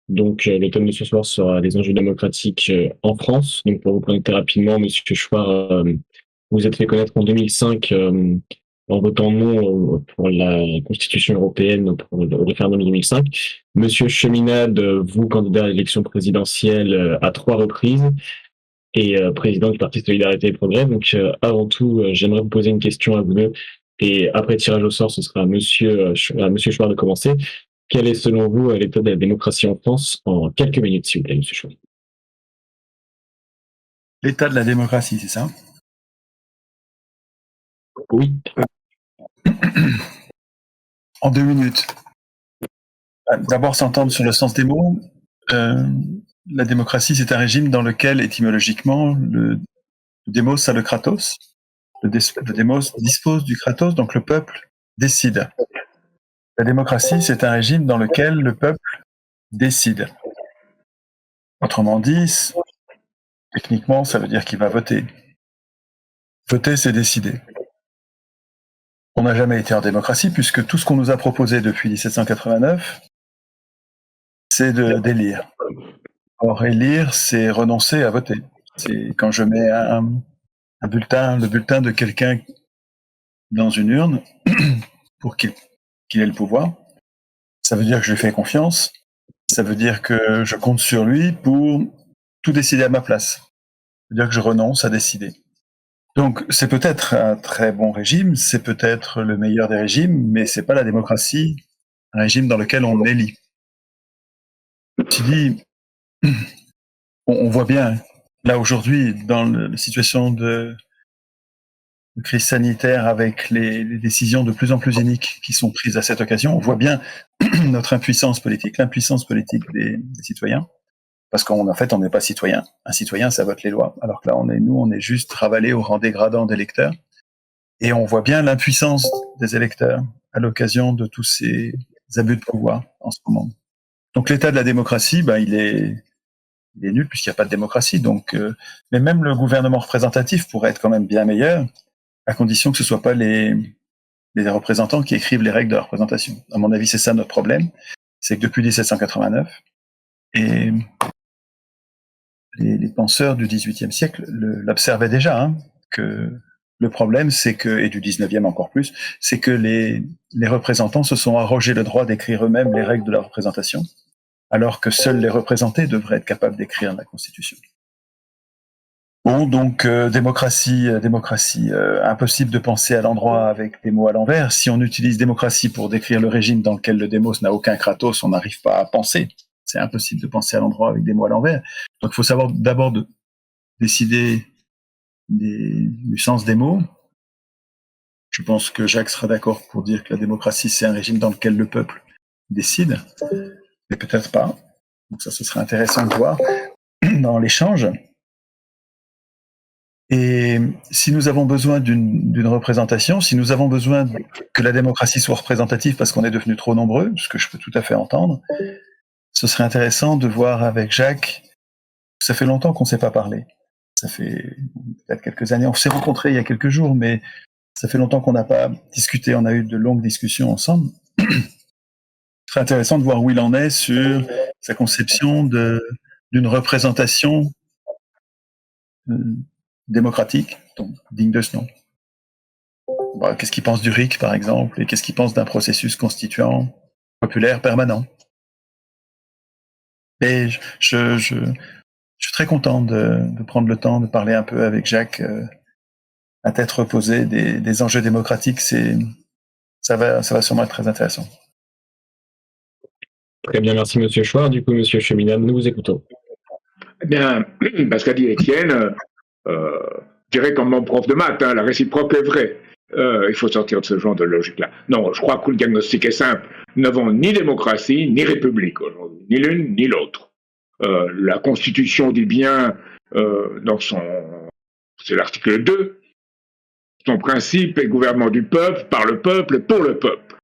Donc, le thème de ce soir sera les enjeux démocratiques en France. Donc, pour vous présenter rapidement, Monsieur Chouard, vous êtes fait connaître en 2005 en votant non pour la Constitution européenne pour le référendum de 2005. Monsieur Cheminade, vous, candidat à l'élection présidentielle à 3 reprises et président du Parti Solidarité et Progrès. Donc, avant tout, j'aimerais vous poser une question à vous deux. Et après tirage au sort, ce sera à Monsieur Chouard de commencer. Quel est selon vous l'état de la démocratie en France en quelques minutes, s'il vous plaît, Monsieur Chouard? L'état de la démocratie, c'est ça? Oui. En 2 minutes. D'abord, s'entendre sur le sens des mots. La démocratie, c'est un régime dans lequel, étymologiquement, le démos a le kratos. Le démos dispose du kratos, donc le peuple décide. La démocratie, c'est un régime dans lequel le peuple décide. Autrement dit, techniquement, ça veut dire qu'il va voter. Voter, c'est décider. On n'a jamais été en démocratie puisque tout ce qu'on nous a proposé depuis 1789, c'est d'élire. Or, élire, c'est renoncer à voter. C'est quand je mets le bulletin de quelqu'un dans une urne pour qu'il ait le pouvoir, ça veut dire que je lui fais confiance, ça veut dire que je compte sur lui pour tout décider à ma place. Ça veut dire que je renonce à décider. Donc, c'est peut-être un très bon régime, c'est peut-être le meilleur des régimes, mais c'est pas la démocratie, un régime dans lequel on élit. Tu dis, on voit bien, là aujourd'hui, dans la situation de crise sanitaire avec les décisions de plus en plus iniques qui sont prises à cette occasion, on voit bien notre impuissance politique, l'impuissance politique des citoyens, parce qu'en fait, on n'est pas citoyen. Un citoyen, ça vote les lois, alors que là, on est juste ravalé au rang dégradant d'électeurs, et on voit bien l'impuissance des électeurs à l'occasion de tous ces abus de pouvoir en ce moment. Donc l'état de la démocratie, il est nul puisqu'il n'y a pas de démocratie. Donc, mais même le gouvernement représentatif pourrait être quand même bien meilleur, à condition que ce ne soit pas les représentants qui écrivent les règles de la représentation. À mon avis, c'est ça notre problème. C'est que depuis 1789, et les penseurs du XVIIIe siècle l'observaient déjà, que le problème, c'est que, et du XIXe encore plus, c'est que les représentants se sont arrogés le droit d'écrire eux-mêmes les règles de la représentation, alors que seuls les représentés devraient être capables d'écrire la Constitution. Bon, donc démocratie, impossible de penser à l'endroit avec des mots à l'envers. Si on utilise démocratie pour décrire le régime dans lequel le démos n'a aucun kratos, on n'arrive pas à penser. C'est impossible de penser à l'endroit avec des mots à l'envers. Donc il faut savoir d'abord décider du sens des mots. Je pense que Jacques sera d'accord pour dire que la démocratie, c'est un régime dans lequel le peuple décide, mais peut-être pas. Donc ça, ce serait intéressant de voir dans l'échange. Et si nous avons besoin d'une représentation, si nous avons besoin que la démocratie soit représentative parce qu'on est devenu trop nombreux, ce que je peux tout à fait entendre, ce serait intéressant de voir avec Jacques, ça fait longtemps qu'on ne s'est pas parlé. Ça fait peut-être quelques années, on s'est rencontrés il y a quelques jours, mais ça fait longtemps qu'on n'a pas discuté, on a eu de longues discussions ensemble. Ce serait intéressant de voir où il en est sur sa conception d'une représentation démocratique, donc digne de ce nom. Qu'est-ce qu'il pense du RIC, par exemple, et qu'est-ce qu'il pense d'un processus constituant populaire permanent. Et je suis très content de prendre le temps de parler un peu avec Jacques à tête reposée des enjeux démocratiques. Ça va sûrement être très intéressant. Très bien, merci Monsieur Chouard. Du coup, Monsieur Cheminade, nous vous écoutons. Eh bien, parce qu'a dit Étienne, je dirais comme mon prof de maths, la réciproque est vraie. Il faut sortir de ce genre de logique-là. Non, je crois que le diagnostic est simple. Nous n'avons ni démocratie, ni république aujourd'hui, ni l'une, ni l'autre. La Constitution dit bien, c'est l'article 2, son principe est gouvernement du peuple, par le peuple et pour le peuple.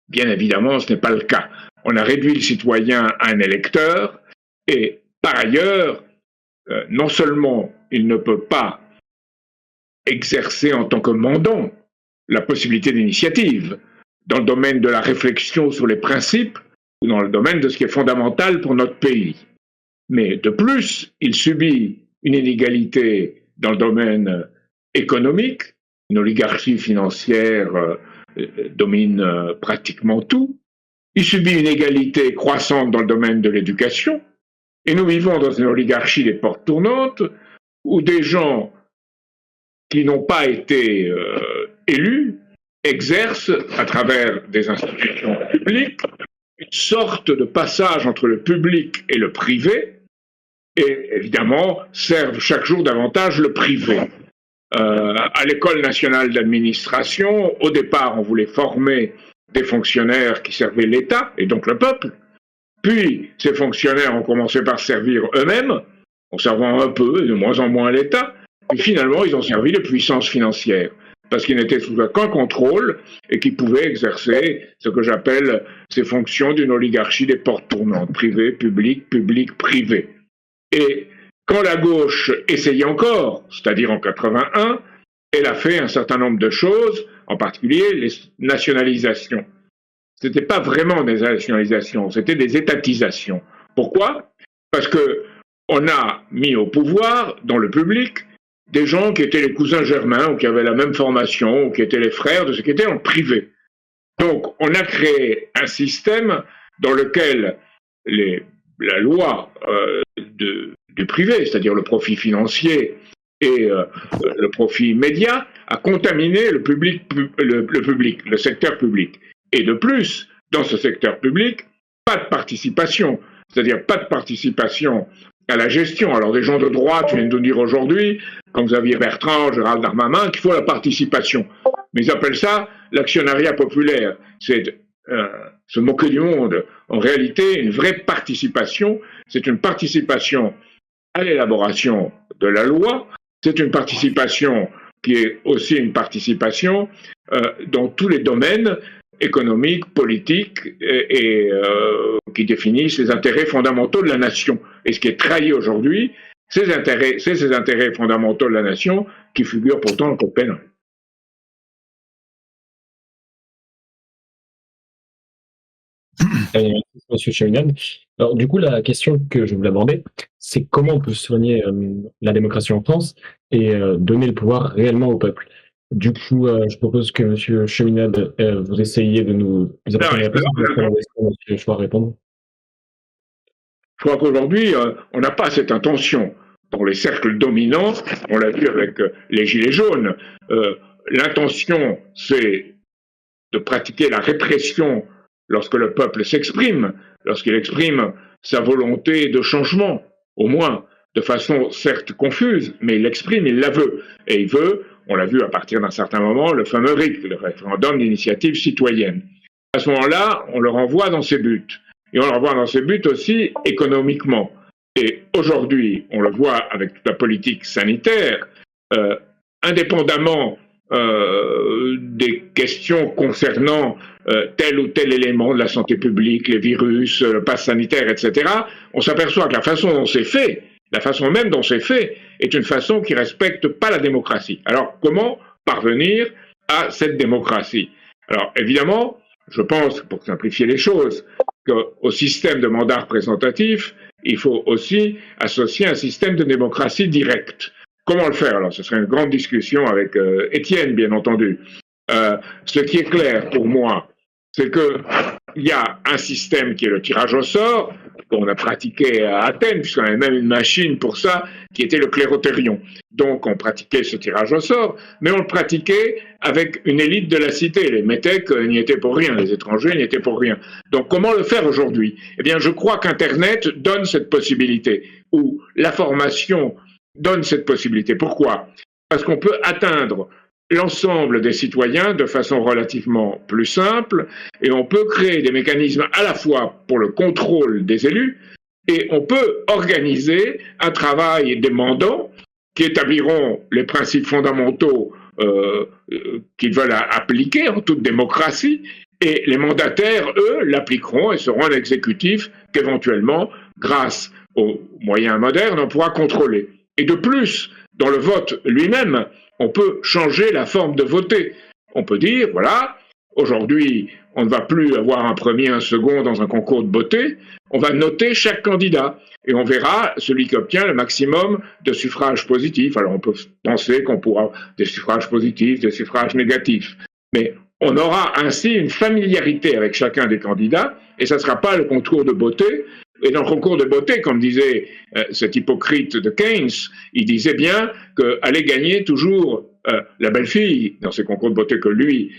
Bien évidemment, ce n'est pas le cas. On a réduit le citoyen à un électeur et, par ailleurs, non seulement il ne peut pas exercer en tant que mandant la possibilité d'initiative dans le domaine de la réflexion sur les principes ou dans le domaine de ce qui est fondamental pour notre pays. Mais de plus, il subit une inégalité dans le domaine économique. Une oligarchie financière domine pratiquement tout. Il subit une égalité croissante dans le domaine de l'éducation. Et nous vivons dans une oligarchie des portes tournantes où des gens qui n'ont pas été élus exercent à travers des institutions publiques une sorte de passage entre le public et le privé, et évidemment servent chaque jour davantage le privé. À l'École nationale d'administration, au départ, on voulait former des fonctionnaires qui servaient l'État, et donc le peuple. Puis, ces fonctionnaires ont commencé par servir eux-mêmes, en servant un peu, et de moins en moins l'État. Et finalement, ils ont servi les puissances financières, parce qu'ils n'étaient sous aucun contrôle et qu'ils pouvaient exercer ce que j'appelle ces fonctions d'une oligarchie des portes tournantes, privé, public, public, privé. Et quand la gauche essayait encore, c'est-à-dire en 81, elle a fait un certain nombre de choses, en particulier les nationalisations. Ce n'était pas vraiment des nationalisations, c'était des étatisations. Pourquoi? Parce qu'on a mis au pouvoir, dans le public, des gens qui étaient les cousins germains, ou qui avaient la même formation, ou qui étaient les frères de ceux qui étaient en privé. Donc, on a créé un système dans lequel la loi du privé, c'est-à-dire le profit financier et le profit immédiat, a contaminé le secteur public. Et de plus, dans ce secteur public, pas de participation, c'est-à-dire pas de participation à la gestion. Alors des gens de droite viennent de dire aujourd'hui, comme Xavier Bertrand, Gérald Darmanin, qu'il faut la participation. Mais ils appellent ça l'actionnariat populaire. C'est se moquer du monde. En réalité, une vraie participation, c'est une participation à l'élaboration de la loi, c'est une participation qui est aussi une participation dans tous les domaines économiques, politiques et qui définissent les intérêts fondamentaux de la nation. Et ce qui est trahi aujourd'hui, c'est ces intérêts fondamentaux de la nation qui figurent pourtant dans le code pénal. Monsieur Cheminian. Alors, du coup, la question que je voulais aborder, c'est comment on peut soigner la démocratie en France et donner le pouvoir réellement au peuple. Du coup, je propose que Monsieur Cheminian, vous essayiez de nous apporter la réponse. Monsieur Chouard répondre. Je crois qu'aujourd'hui, on n'a pas cette intention. Dans les cercles dominants, on l'a vu avec les Gilets jaunes, l'intention, c'est de pratiquer la répression lorsque le peuple s'exprime, lorsqu'il exprime sa volonté de changement, au moins de façon certes confuse, mais il l'exprime, il la veut. Et il veut, on l'a vu à partir d'un certain moment, le fameux RIC, le référendum d'initiative citoyenne. À ce moment-là, on le renvoie dans ses buts. Et on le renvoie dans ses buts aussi économiquement. Et aujourd'hui, on le voit avec toute la politique sanitaire, indépendamment des questions concernant tel ou tel élément de la santé publique, les virus, le pass sanitaire, etc., on s'aperçoit que la façon dont c'est fait, la façon même dont c'est fait, est une façon qui ne respecte pas la démocratie. Alors, comment parvenir à cette démocratie? Alors, évidemment, je pense, pour simplifier les choses, qu'au système de mandat représentatif, il faut aussi associer un système de démocratie directe. Comment le faire? Alors, ce serait une grande discussion avec Étienne, bien entendu. Ce qui est clair pour moi, c'est qu'il y a un système qui est le tirage au sort, qu'on a pratiqué à Athènes, puisqu'on avait même une machine pour ça, qui était le clérothérion. Donc, on pratiquait ce tirage au sort, mais on le pratiquait avec une élite de la cité. Les métèques n'y étaient pour rien, les étrangers n'y étaient pour rien. Donc, comment le faire aujourd'hui? Eh bien, je crois qu'Internet donne cette possibilité, ou la formation donne cette possibilité. Pourquoi? Parce qu'on peut atteindre l'ensemble des citoyens de façon relativement plus simple, et on peut créer des mécanismes à la fois pour le contrôle des élus, et on peut organiser un travail des mandants qui établiront les principes fondamentaux qu'ils veulent appliquer en toute démocratie, et les mandataires, eux, l'appliqueront et seront un exécutif qu'éventuellement, grâce aux moyens modernes, on pourra contrôler. Et de plus, dans le vote lui-même, on peut changer la forme de voter. On peut dire, voilà, Aujourd'hui, on ne va plus avoir un premier, un second dans un concours de beauté. On va noter chaque candidat et on verra celui qui obtient le maximum de suffrages positifs. Alors on peut penser qu'on pourra des suffrages positifs, des suffrages négatifs, mais on aura ainsi une familiarité avec chacun des candidats et ça ne sera pas le concours de beauté. Et dans le concours de beauté, comme disait cet hypocrite de Keynes, il disait bien qu'allait gagner toujours la belle-fille dans ces concours de beauté que lui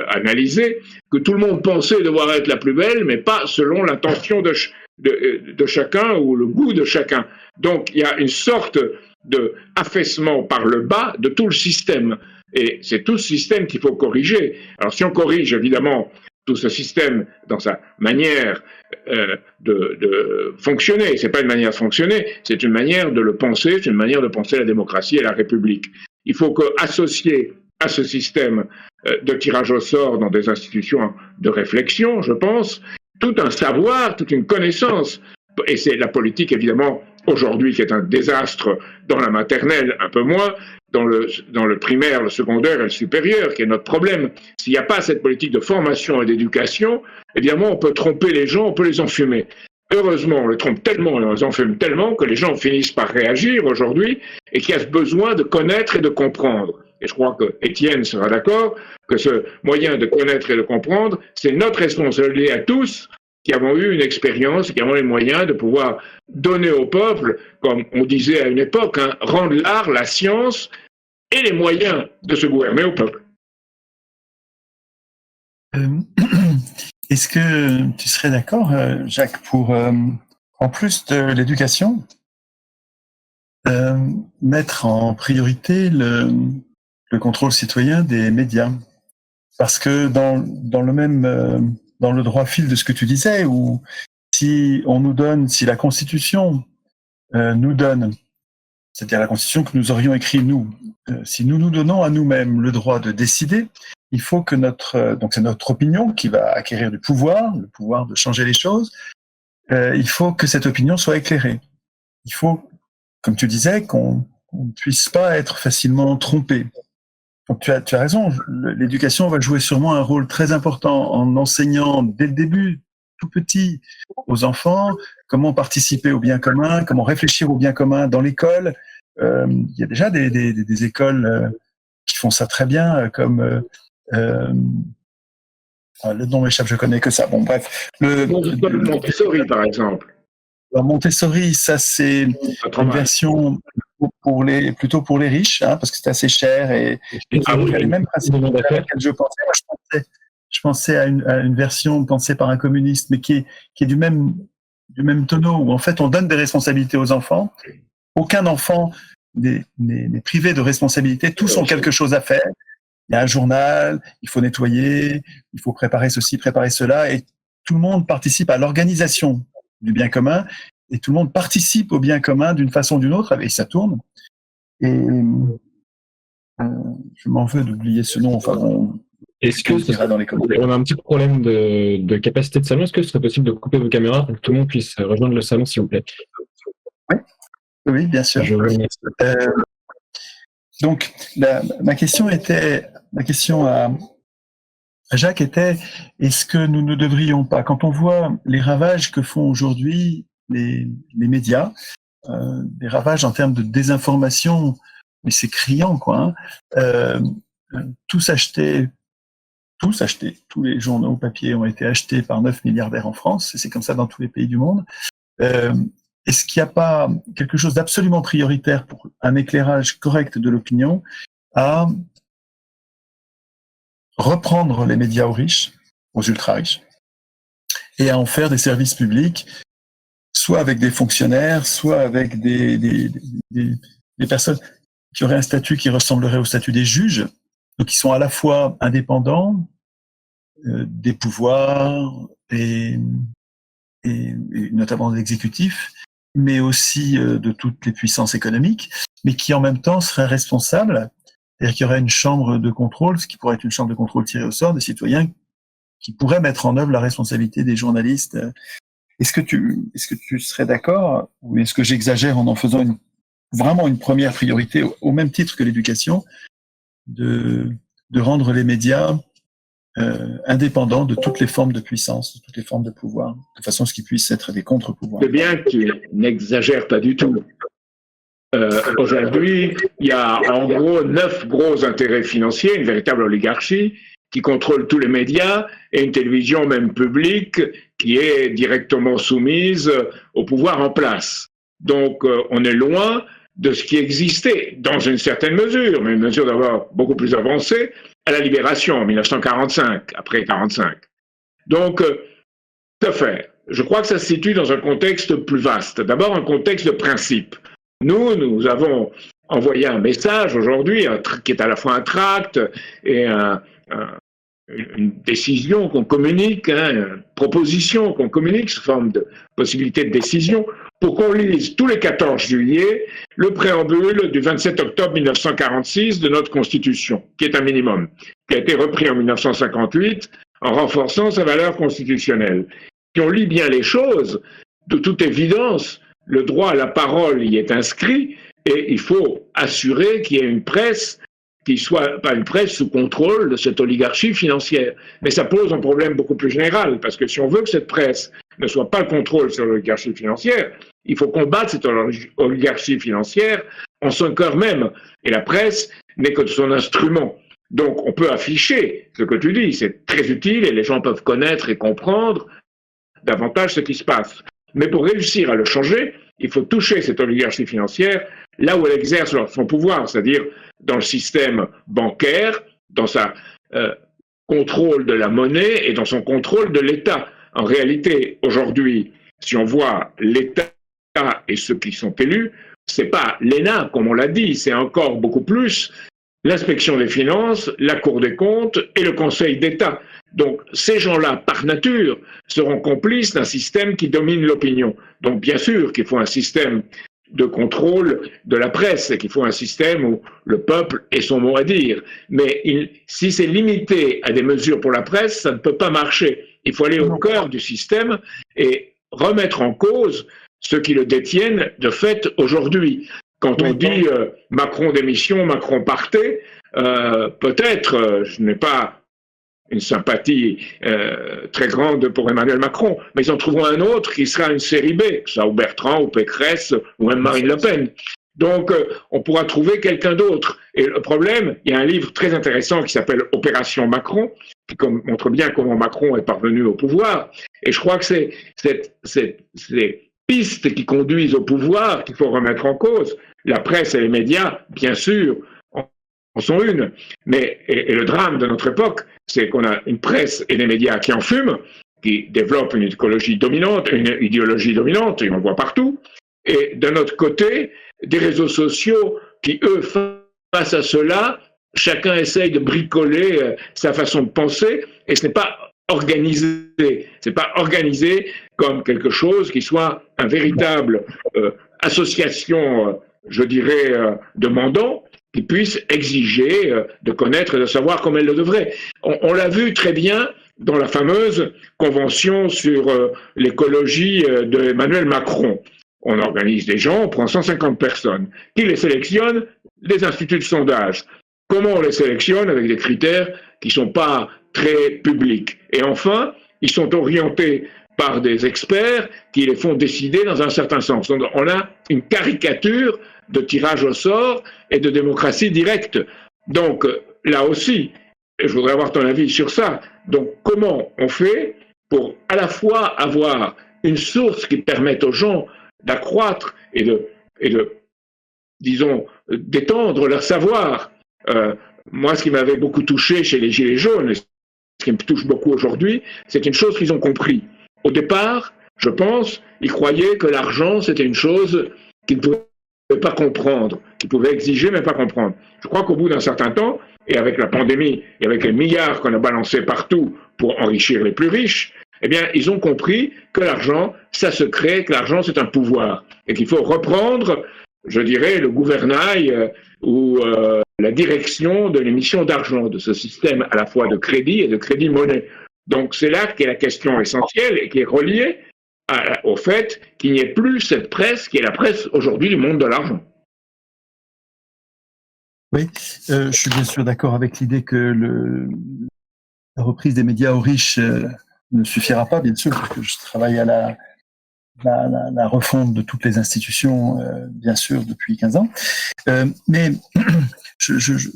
analysait, que tout le monde pensait devoir être la plus belle, mais pas selon l'intention de chacun ou le goût de chacun. Donc il y a une sorte d'affaissement par le bas de tout le système. Et c'est tout ce système qu'il faut corriger. Alors si on corrige évidemment tout ce système dans sa manière de fonctionner, c'est pas une manière de fonctionner, c'est une manière de le penser, c'est une manière de penser la démocratie et la République. Il faut qu'associer à ce système de tirage au sort dans des institutions de réflexion, je pense, tout un savoir, toute une connaissance. Et c'est la politique, évidemment, aujourd'hui, qui est un désastre dans la maternelle, un peu moins, dans le primaire, le secondaire et le supérieur, qui est notre problème. S'il n'y a pas cette politique de formation et d'éducation, évidemment, on peut tromper les gens, on peut les enfumer. Heureusement, on les trompe tellement, on les enfume tellement que les gens finissent par réagir aujourd'hui et qu'il y a ce besoin de connaître et de comprendre. Et je crois que Étienne sera d'accord que ce moyen de connaître et de comprendre, c'est notre responsabilité à tous qui avons eu une expérience, qui avons les moyens de pouvoir donner au peuple, comme on disait à une époque, rendre l'art, la science et les moyens de se gouverner au peuple. Est-ce que tu serais d'accord, Jacques, pour, en plus de l'éducation, mettre en priorité le contrôle citoyen des médias? Parce que dans le même, dans le droit fil de ce que tu disais, où si la Constitution nous donne, c'est-à-dire la Constitution que nous aurions écrite nous, si nous nous donnons à nous-mêmes le droit de décider, il faut que donc c'est notre opinion qui va acquérir du pouvoir, le pouvoir de changer les choses. Il faut que cette opinion soit éclairée. Il faut, comme tu disais, qu'on ne puisse pas être facilement trompé. Donc tu as raison, l'éducation va jouer sûrement un rôle très important en enseignant dès le début, tout petit, aux enfants, comment participer au bien commun, comment réfléchir au bien commun dans l'école. Il y a déjà des écoles qui font ça très bien, comme le nom m'échappe, je connais que ça. Bon, bref. Montessori, par exemple. Alors, Montessori, ça c'est une version plutôt pour les riches, hein, parce que c'est assez cher et il y a les mêmes principes auxquels je pensais. Je pensais à une version pensée par un communiste, mais qui est du même tonneau, où en fait on donne des responsabilités aux enfants. Aucun enfant n'est privé de responsabilité, tous ont quelque chose à faire. Il y a un journal, il faut nettoyer, il faut préparer ceci, préparer cela, et tout le monde participe à l'organisation du bien commun, et tout le monde participe au bien commun d'une façon ou d'une autre, et ça tourne. Et je m'en veux d'oublier ce nom, enfin est-ce que on a un petit problème de capacité de salon, est-ce que ce serait possible de couper vos caméras pour que tout le monde puisse rejoindre le salon, s'il vous plaît? Oui, bien sûr. Donc, ma question à Jacques était, est-ce que nous ne devrions pas, quand on voit les ravages que font aujourd'hui les médias, des ravages en termes de désinformation, mais c'est criant, quoi, hein, tous les journaux papier ont été achetés par 9 milliardaires en France, et c'est comme ça dans tous les pays du monde. Est-ce qu'il n'y a pas quelque chose d'absolument prioritaire pour un éclairage correct de l'opinion à reprendre les médias aux riches, aux ultra-riches, et à en faire des services publics, soit avec des fonctionnaires, soit avec des personnes qui auraient un statut qui ressemblerait au statut des juges, donc qui sont à la fois indépendants des pouvoirs et notamment de l'exécutif, mais aussi de toutes les puissances économiques, mais qui en même temps seraient responsables. C'est-à-dire qu'il y aurait une chambre de contrôle, ce qui pourrait être une chambre de contrôle tirée au sort des citoyens qui pourraient mettre en œuvre la responsabilité des journalistes. Est-ce que tu serais d'accord, ou est-ce que j'exagère en faisant vraiment une première priorité, au même titre que l'éducation, de rendre les médias indépendant de toutes les formes de puissance, de toutes les formes de pouvoir, de façon à ce qu'ils puissent être des contre-pouvoirs. C'est bien que tu n'exagères pas du tout. Aujourd'hui, il y a en gros 9 gros intérêts financiers, une véritable oligarchie qui contrôle tous les médias et une télévision même publique qui est directement soumise au pouvoir en place. Donc on est loin de ce qui existait dans une certaine mesure, mais une mesure d'abord beaucoup plus avancée, à la Libération en 1945, après 1945. Donc, tout à fait. Je crois que ça se situe dans un contexte plus vaste. D'abord, un contexte de principe. Nous avons envoyé un message aujourd'hui qui est à la fois un tract et une décision qu'on communique, une proposition qu'on communique sous forme de possibilité de décision, pour qu'on lise tous les 14 juillet le préambule du 27 octobre 1946 de notre Constitution, qui est un minimum, qui a été repris en 1958 en renforçant sa valeur constitutionnelle. Si on lit bien les choses, de toute évidence, le droit à la parole y est inscrit et il faut assurer qu'il y ait une presse qui soit pas une presse sous contrôle de cette oligarchie financière. Mais ça pose un problème beaucoup plus général, parce que si on veut que cette presse ne soit pas le contrôle sur l'oligarchie financière, il faut combattre cette oligarchie financière en son cœur même. Et la presse n'est que son instrument. Donc on peut afficher ce que tu dis, c'est très utile et les gens peuvent connaître et comprendre davantage ce qui se passe. Mais pour réussir à le changer, il faut toucher cette oligarchie financière là où elle exerce son pouvoir, c'est-à-dire dans le système bancaire, dans sa contrôle de la monnaie et dans son contrôle de l'État. En réalité, aujourd'hui, si on voit l'État et ceux qui sont élus, c'est pas l'ENA, comme on l'a dit, c'est encore beaucoup plus l'inspection des finances, la Cour des comptes et le Conseil d'État. Donc ces gens-là, par nature, seront complices d'un système qui domine l'opinion. Donc bien sûr qu'il faut un système de contrôle de la presse et qu'il faut un système où le peuple ait son mot à dire. Mais si c'est limité à des mesures pour la presse, ça ne peut pas marcher. Il faut aller au cœur du système et remettre en cause ceux qui le détiennent de fait aujourd'hui. Quand on dit Macron démission, Macron partait, peut-être, je n'ai pas une sympathie très grande pour Emmanuel Macron, mais ils en trouveront un autre qui sera une série B, que ce soit ou Bertrand, ou Pécresse, ou même Marine Le Pen. Donc, on pourra trouver quelqu'un d'autre. Et le problème, il y a un livre très intéressant qui s'appelle Opération Macron, qui montre bien comment Macron est parvenu au pouvoir. Et je crois que c'est ces pistes qui conduisent au pouvoir qu'il faut remettre en cause. La presse et les médias, bien sûr, en sont une. Mais, et le drame de notre époque, c'est qu'on a une presse et des médias qui en fument, qui développent une idéologie dominante, et on le voit partout. Et d'un autre côté, des réseaux sociaux qui, eux, face à cela, chacun essaye de bricoler sa façon de penser, et ce n'est pas organisé. C'est pas organisé comme quelque chose qui soit un véritable association, je dirais, demandant, qui puisse exiger de connaître et de savoir comme elle le devrait. On l'a vu très bien dans la fameuse convention sur l'écologie de Emmanuel Macron. On organise des gens, on prend 150 personnes. Qui les sélectionne? Les instituts de sondage. Comment on les sélectionne? Avec des critères qui ne sont pas très publics. Et enfin, ils sont orientés par des experts qui les font décider dans un certain sens. Donc, on a une caricature de tirage au sort et de démocratie directe. Donc, là aussi, je voudrais avoir ton avis sur ça. Donc, comment on fait pour à la fois avoir une source qui permette aux gens d'accroître et de, disons, d'étendre leur savoir. Moi, ce qui m'avait beaucoup touché chez les Gilets jaunes, ce qui me touche beaucoup aujourd'hui, c'est une chose qu'ils ont compris. Au départ, je pense, ils croyaient que l'argent, c'était une chose qu'ils ne pouvaient pas comprendre, qu'ils pouvaient exiger mais pas comprendre. Je crois qu'au bout d'un certain temps, et avec la pandémie, et avec les milliards qu'on a balancés partout pour enrichir les plus riches, eh bien, ils ont compris que l'argent, ça se crée, que l'argent, c'est un pouvoir. Et qu'il faut reprendre, je dirais, le gouvernail ou la direction de l'émission d'argent, de ce système à la fois de crédit et de crédit-monnaie. Donc, c'est là qu'est la question essentielle et qui est reliée au fait qu'il n'y ait plus cette presse qui est la presse aujourd'hui du monde de l'argent. Oui, je suis bien sûr d'accord avec l'idée que reprise des médias aux riches ne suffira pas, bien sûr, parce que je travaille à la refonte de toutes les institutions, bien sûr, depuis 15 ans. Mais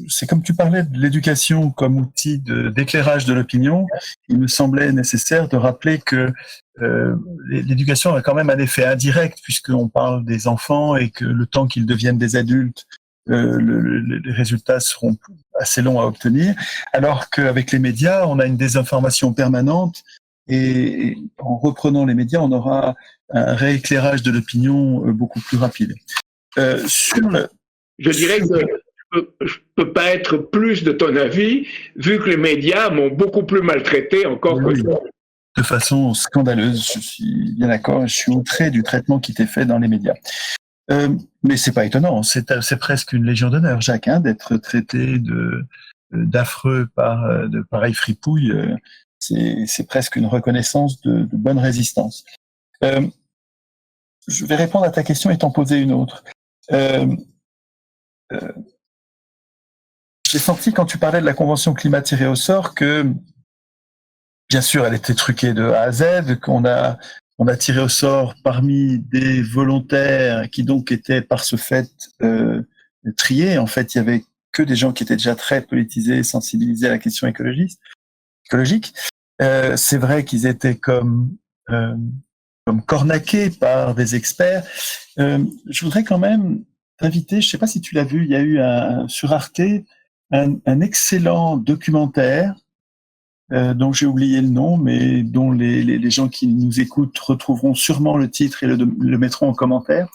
c'est comme tu parlais de l'éducation comme outil d'éclairage de l'opinion, il me semblait nécessaire de rappeler que l'éducation a quand même un effet indirect, puisqu'on parle des enfants et que le temps qu'ils deviennent des adultes, les résultats seront assez longs à obtenir, alors qu'avec les médias, on a une désinformation permanente, et en reprenant les médias, on aura un rééclairage de l'opinion beaucoup plus rapide. Je dirais que je peux pas être plus de ton avis, vu que les médias m'ont beaucoup plus maltraité encore que toi. De façon scandaleuse, je suis bien d'accord, je suis outré du traitement qui t'est fait dans les médias. Mais c'est pas étonnant, c'est presque une légion d'honneur, Jacques, d'être traité d'affreux par de pareilles fripouilles. C'est presque une reconnaissance de bonne résistance. Je vais répondre à ta question et t'en poser une autre. J'ai senti quand tu parlais de la Convention climat tirée au sort que, bien sûr, elle était truquée de A à Z, qu'on a tiré au sort parmi des volontaires qui donc étaient par ce fait triés. En fait, il y avait que des gens qui étaient déjà très politisés, sensibilisés à la question écologique. C'est vrai qu'ils étaient comme cornaqués par des experts. Je voudrais quand même t'inviter, je ne sais pas si tu l'as vu, il y a eu sur Arte un excellent documentaire dont j'ai oublié le nom, mais dont les gens qui nous écoutent retrouveront sûrement le titre et le mettront en commentaire.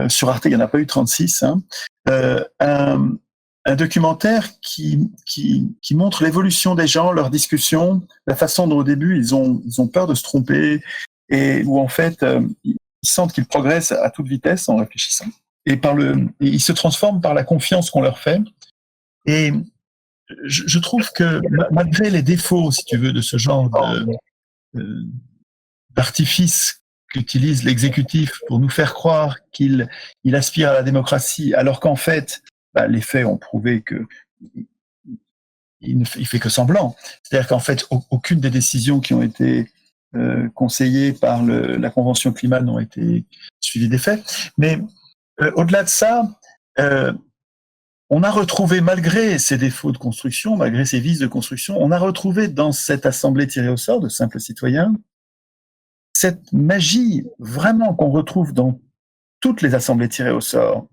Sur Arte, il n'y en a pas eu 36. Un documentaire qui montre l'évolution des gens, leurs discussions, la façon dont au début ils ont peur de se tromper, et où en fait ils sentent qu'ils progressent à toute vitesse en réfléchissant. Et ils se transforment par la confiance qu'on leur fait. Et je trouve que malgré les défauts, si tu veux, de ce genre d'artifice qu'utilise l'exécutif pour nous faire croire qu'il aspire à la démocratie, alors qu'en fait, les faits ont prouvé qu'il fait que semblant. C'est-à-dire qu'en fait, aucune des décisions qui ont été conseillées par la Convention climat n'ont été suivies des faits. Mais au-delà de ça, on a retrouvé, malgré ces défauts de construction, malgré ces vices de construction, on a retrouvé dans cette assemblée tirée au sort de simples citoyens cette magie vraiment qu'on retrouve dans toutes les assemblées tirées au sort,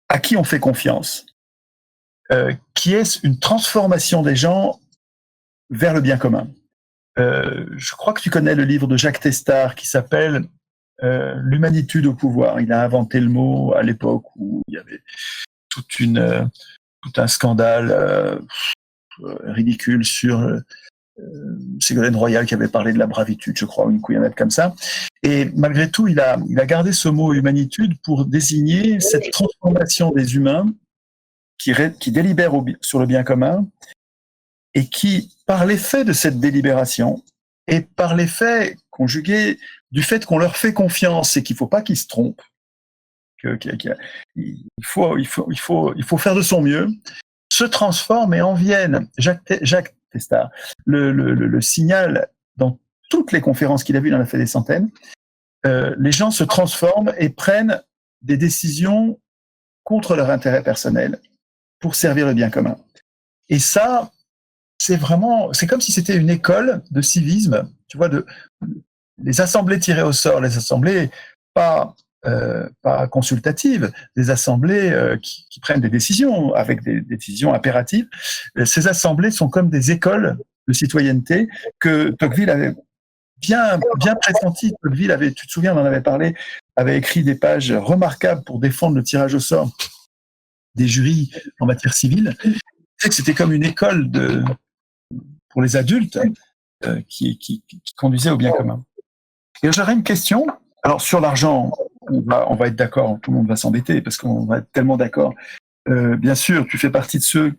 à qui on fait confiance, qui est une transformation des gens vers le bien commun. Je crois que tu connais le livre de Jacques Testard qui s'appelle L'humanitude au pouvoir. Il a inventé le mot à l'époque où il y avait tout un scandale ridicule sur Ségolène Royal qui avait parlé de la bravitude, je crois, une couillonnette comme ça. Et malgré tout, il a gardé ce mot humanitude pour désigner cette transformation des humains qui délibèrent sur le bien commun et qui, par l'effet de cette délibération et par l'effet conjugué du fait qu'on leur fait confiance et qu'il ne faut pas qu'ils se trompent, il faut faire de son mieux, se transforment et en viennent. Jacques Testard le signal dans toutes les conférences qu'il a vues, il en a fait des centaines. Les gens se transforment et prennent des décisions contre leur intérêt personnel pour servir le bien commun. Et ça, c'est comme si c'était une école de civisme, tu vois, les assemblées tirées au sort, les assemblées pas consultatives, des assemblées qui prennent des décisions avec des décisions impératives. Ces assemblées sont comme des écoles de citoyenneté que Tocqueville avait bien pressenti. Tocqueville tu te souviens, on en avait parlé, avait écrit des pages remarquables pour défendre le tirage au sort des jurys en matière civile. C'est que c'était comme une école pour les adultes qui conduisait au bien commun. Et j'aurais une question. Alors sur l'argent, on va être d'accord, tout le monde va s'embêter parce qu'on va être tellement d'accord. Bien sûr, tu fais partie de ceux.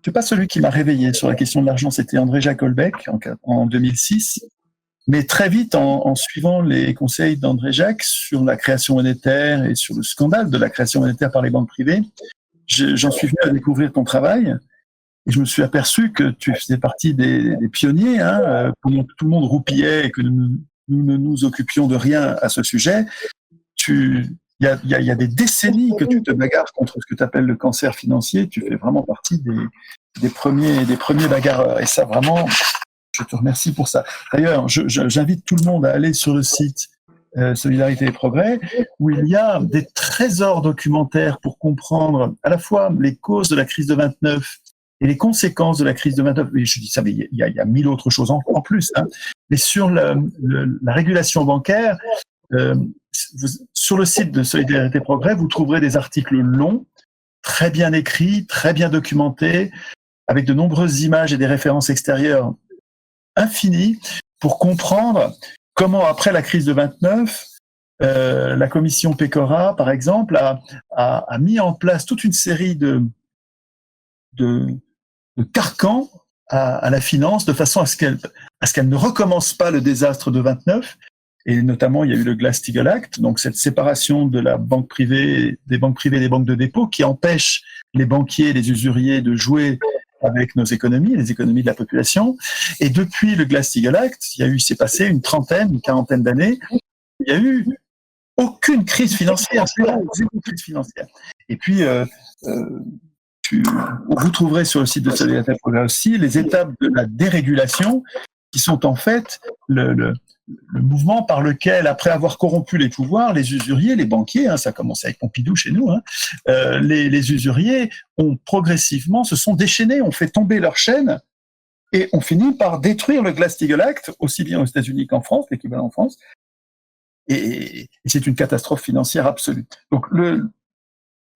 Tu n'es pas celui qui m'a réveillé sur la question de l'argent, c'était André-Jacques Holbeck en 2006. Mais très vite, en suivant les conseils d'André-Jacques sur la création monétaire et sur le scandale de la création monétaire par les banques privées, j'en suis venu à découvrir ton travail. Et je me suis aperçu que tu faisais partie des pionniers, pendant que tout le monde roupillait et que nous ne nous occupions de rien à ce sujet. Il y a des décennies que tu te bagarres contre ce que tu appelles le cancer financier. Tu fais vraiment partie des premiers bagarreurs. Et ça, vraiment, je te remercie pour ça. D'ailleurs, j'invite tout le monde à aller sur le site Solidarité et Progrès, où il y a des trésors documentaires pour comprendre à la fois les causes de la crise de 29 et les conséquences de la crise de 29. Et je dis ça, mais il y a mille autres choses en plus. Mais sur la régulation bancaire, sur le site de Solidarité et Progrès, vous trouverez des articles longs, très bien écrits, très bien documentés, avec de nombreuses images et des références extérieures infinies pour comprendre comment, après la crise de 29, la commission Pécora, par exemple, a mis en place toute une série de carcans à la finance, de façon à ce qu'elle ne recommence pas le désastre de 29. Et notamment, il y a eu le Glass-Steagall Act, donc cette séparation de la banque privée, des banques privées des banques de dépôt, qui empêche les banquiers, les usuriers de jouer avec nos économies, les économies de la population. Et depuis le Glass-Steagall Act, il s'est passé une quarantaine d'années, il n'y a eu aucune crise financière, zéro crise financière. Et puis, vous trouverez sur le site de Solidarité et Progrès aussi les étapes de la dérégulation, qui sont en fait le mouvement par lequel, après avoir corrompu les pouvoirs, les usuriers, les banquiers, ça a commencé avec Pompidou chez nous, les usuriers se sont déchaînés, ont fait tomber leur chaîne et ont fini par détruire le Glass-Steagall Act, aussi bien aux États-Unis qu'en France, l'équivalent en France. Et c'est une catastrophe financière absolue. Donc,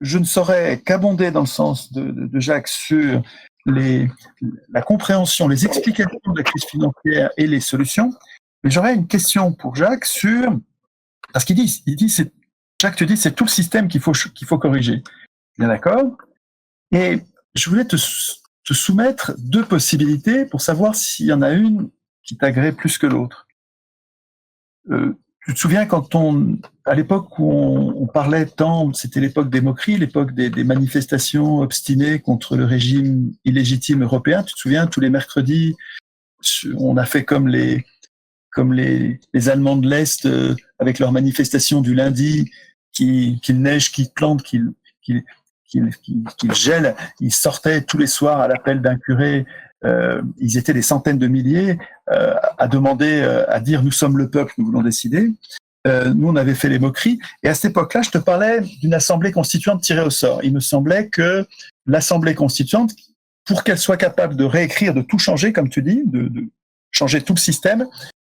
je ne saurais qu'abonder dans le sens de Jacques sur la compréhension, les explications de la crise financière et les solutions. Mais j'aurais une question pour Jacques parce qu'il dit, Jacques, tu dis, c'est tout le système qu'il faut corriger. Bien d'accord? Et je voulais te soumettre deux possibilités pour savoir s'il y en a une qui t'agrée plus que l'autre. Tu te souviens à l'époque où on parlait tant, c'était l'époque des moqueries, l'époque des manifestations obstinées contre le régime illégitime européen. Tu te souviens, tous les mercredis, on a fait comme les Allemands de l'Est avec leurs manifestations du lundi, qu'il neige, qu'il plante, qu'il gèle. Ils sortaient tous les soirs à l'appel d'un curé. Ils étaient des centaines de milliers à demander, à dire nous sommes le peuple, nous voulons décider. Nous, on avait fait les moqueries. Et à cette époque-là, je te parlais d'une assemblée constituante tirée au sort. Il me semblait que l'assemblée constituante, pour qu'elle soit capable de réécrire, de tout changer, comme tu dis, de changer tout le système,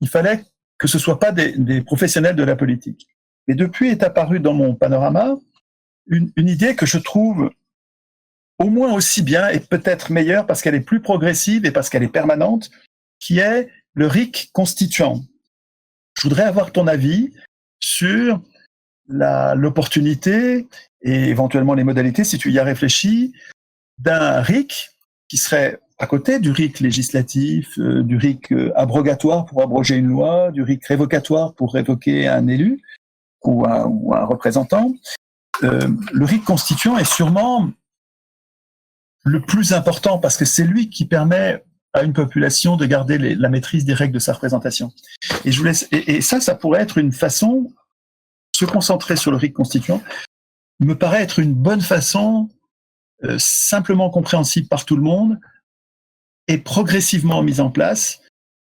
il fallait que ce ne soit pas des professionnels de la politique. Et depuis est apparue dans mon panorama une idée que je trouve au moins aussi bien et peut-être meilleure parce qu'elle est plus progressive et parce qu'elle est permanente, qui est le RIC constituant. Je voudrais avoir ton avis sur l'opportunité et éventuellement les modalités, si tu y as réfléchi, d'un RIC qui serait à côté du RIC législatif, du RIC abrogatoire pour abroger une loi, du RIC révocatoire pour révoquer un élu ou un représentant. Le RIC constituant est sûrement le plus important parce que c'est lui qui permet à une population de garder la maîtrise des règles de sa représentation. Et ça pourrait être une façon, se concentrer sur le RIC constituant, me paraît être une bonne façon, simplement compréhensible par tout le monde et progressivement mise en place.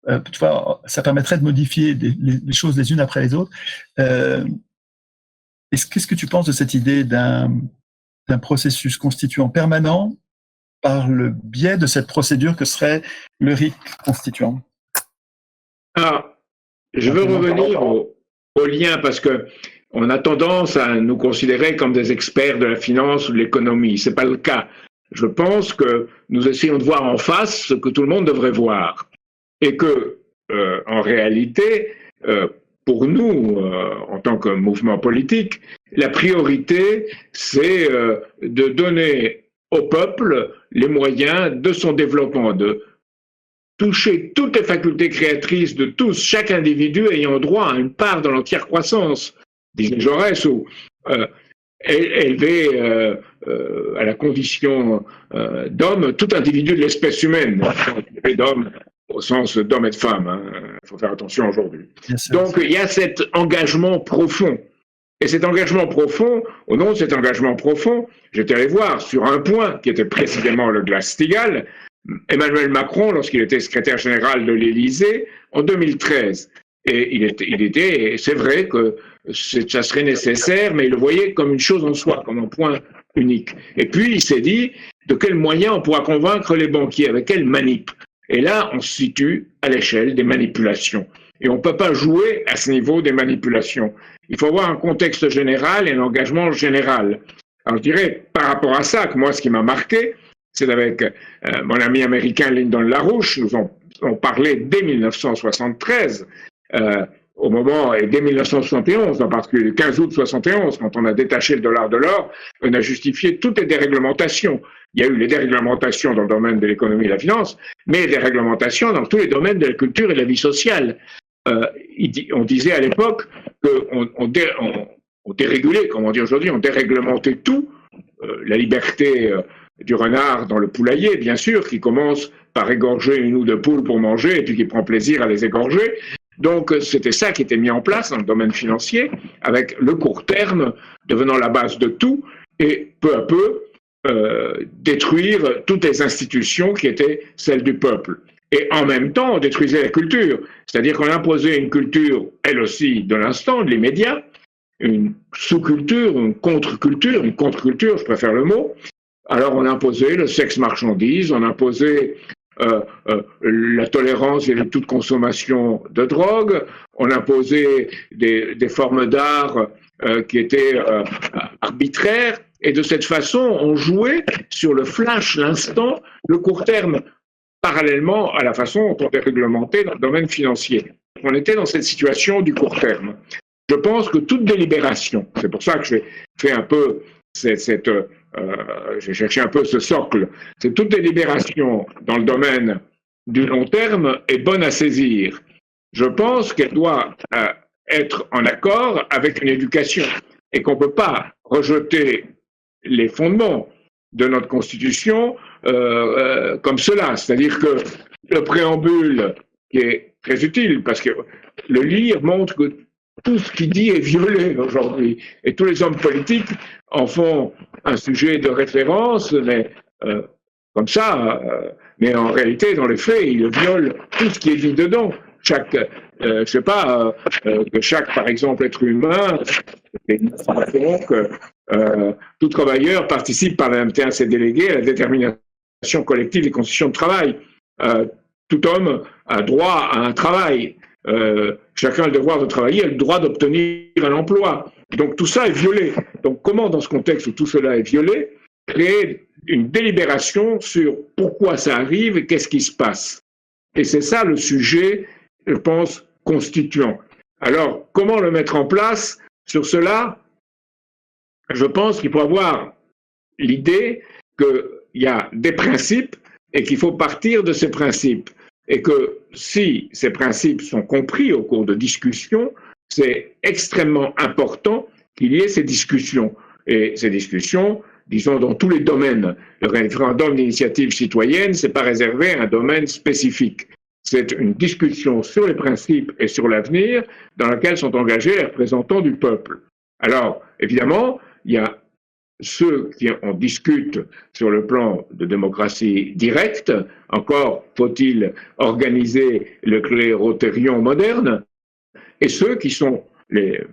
Tu vois, ça permettrait de modifier les choses les unes après les autres. Qu'est-ce que tu penses de cette idée d'un processus constituant permanent par le biais de cette procédure que serait le RIC constituant? Alors, je veux revenir au lien parce que on a tendance à nous considérer comme des experts de la finance ou de l'économie. C'est pas le cas. Je pense que nous essayons de voir en face ce que tout le monde devrait voir. Et que, en réalité, pour nous, en tant que mouvement politique, la priorité, c'est de donner au peuple les moyens de son développement, de toucher toutes les facultés créatrices de tous, chaque individu ayant droit à une part dans l'entière croissance, disait Jaurès, ou élever à la condition d'homme tout individu de l'espèce humaine, d'homme au sens d'homme et de femme. Il faut faire attention aujourd'hui. Donc il y a cet engagement profond. Et cet engagement profond, au nom de cet engagement profond, j'étais allé voir sur un point qui était précisément le Glass-Steagall, Emmanuel Macron, lorsqu'il était secrétaire général de l'Élysée en 2013. Et c'est vrai que ça serait nécessaire, mais il le voyait comme une chose en soi, comme un point unique. Et puis il s'est dit, de quels moyens on pourra convaincre les banquiers, avec quelle manip. Et là, on se situe à l'échelle des manipulations. Et on ne peut pas jouer à ce niveau des manipulations. Il faut avoir un contexte général et un engagement général. Alors je dirais, par rapport à ça, que moi, ce qui m'a marqué, c'est avec mon ami américain Lyndon LaRouche, nous on parlé dès 1973, au moment, et dès 1971, en particulier le 15 août 1971, quand on a détaché le dollar de l'or, on a justifié toutes les déréglementations. Il y a eu les déréglementations dans le domaine de l'économie et de la finance, mais des réglementations dans tous les domaines de la culture et de la vie sociale. On disait à l'époque qu'on dérégulait, comme on dit aujourd'hui, on déréglementait tout, la liberté du renard dans le poulailler, bien sûr, qui commence par égorger une ou deux poules pour manger et puis qui prend plaisir à les égorger. Donc c'était ça qui était mis en place dans le domaine financier, avec le court terme devenant la base de tout, et peu à peu détruire toutes les institutions qui étaient celles du peuple. Et en même temps, on détruisait la culture, c'est-à-dire qu'on imposait une culture, elle aussi, de l'instant, de l'immédiat, une sous-culture, une contre-culture, je préfère le mot. Alors on imposait le sexe marchandise, on imposait la tolérance et toute consommation de drogue, on imposait des formes d'art qui étaient arbitraires, et de cette façon, on jouait sur le flash, l'instant, le court terme, parallèlement à la façon dont on est réglementé dans le domaine financier. On était dans cette situation du court terme. Je pense que toute délibération, c'est pour ça que j'ai fait un peu j'ai cherché un peu ce socle, c'est toute délibération dans le domaine du long terme est bonne à saisir. Je pense qu'elle doit être en accord avec une éducation et qu'on ne peut pas rejeter les fondements de notre Constitution comme cela. C'est-à-dire que le préambule, qui est très utile, parce que le lire montre que tout ce qu'il dit est violé aujourd'hui. Et tous les hommes politiques en font un sujet de référence, mais comme ça. Mais en réalité, dans les faits, ils violent tout ce qui est dit dedans. Je sais pas, que chaque, par exemple, être humain, que tout travailleur participe par la même à ses délégués à la détermination collective des conditions de travail. Tout homme a droit à un travail. Chacun a le devoir de travailler, a le droit d'obtenir un emploi. Donc tout ça est violé. Donc comment, dans ce contexte où tout cela est violé, créer une délibération sur pourquoi ça arrive et qu'est-ce qui se passe? Et c'est ça le sujet, je pense, constituant. Alors, comment le mettre en place? Sur cela, je pense qu'il faut avoir l'idée qu'il y a des principes et qu'il faut partir de ces principes. Et que si ces principes sont compris au cours de discussions, c'est extrêmement important qu'il y ait ces discussions. Et ces discussions, disons, dans tous les domaines. Le référendum d'initiative citoyenne, ce n'est pas réservé à un domaine spécifique. C'est une discussion sur les principes et sur l'avenir dans laquelle sont engagés les représentants du peuple. Alors, évidemment, il y a ceux qui en discutent sur le plan de démocratie directe. Encore faut-il organiser le clérotérion moderne, et ceux qui sont les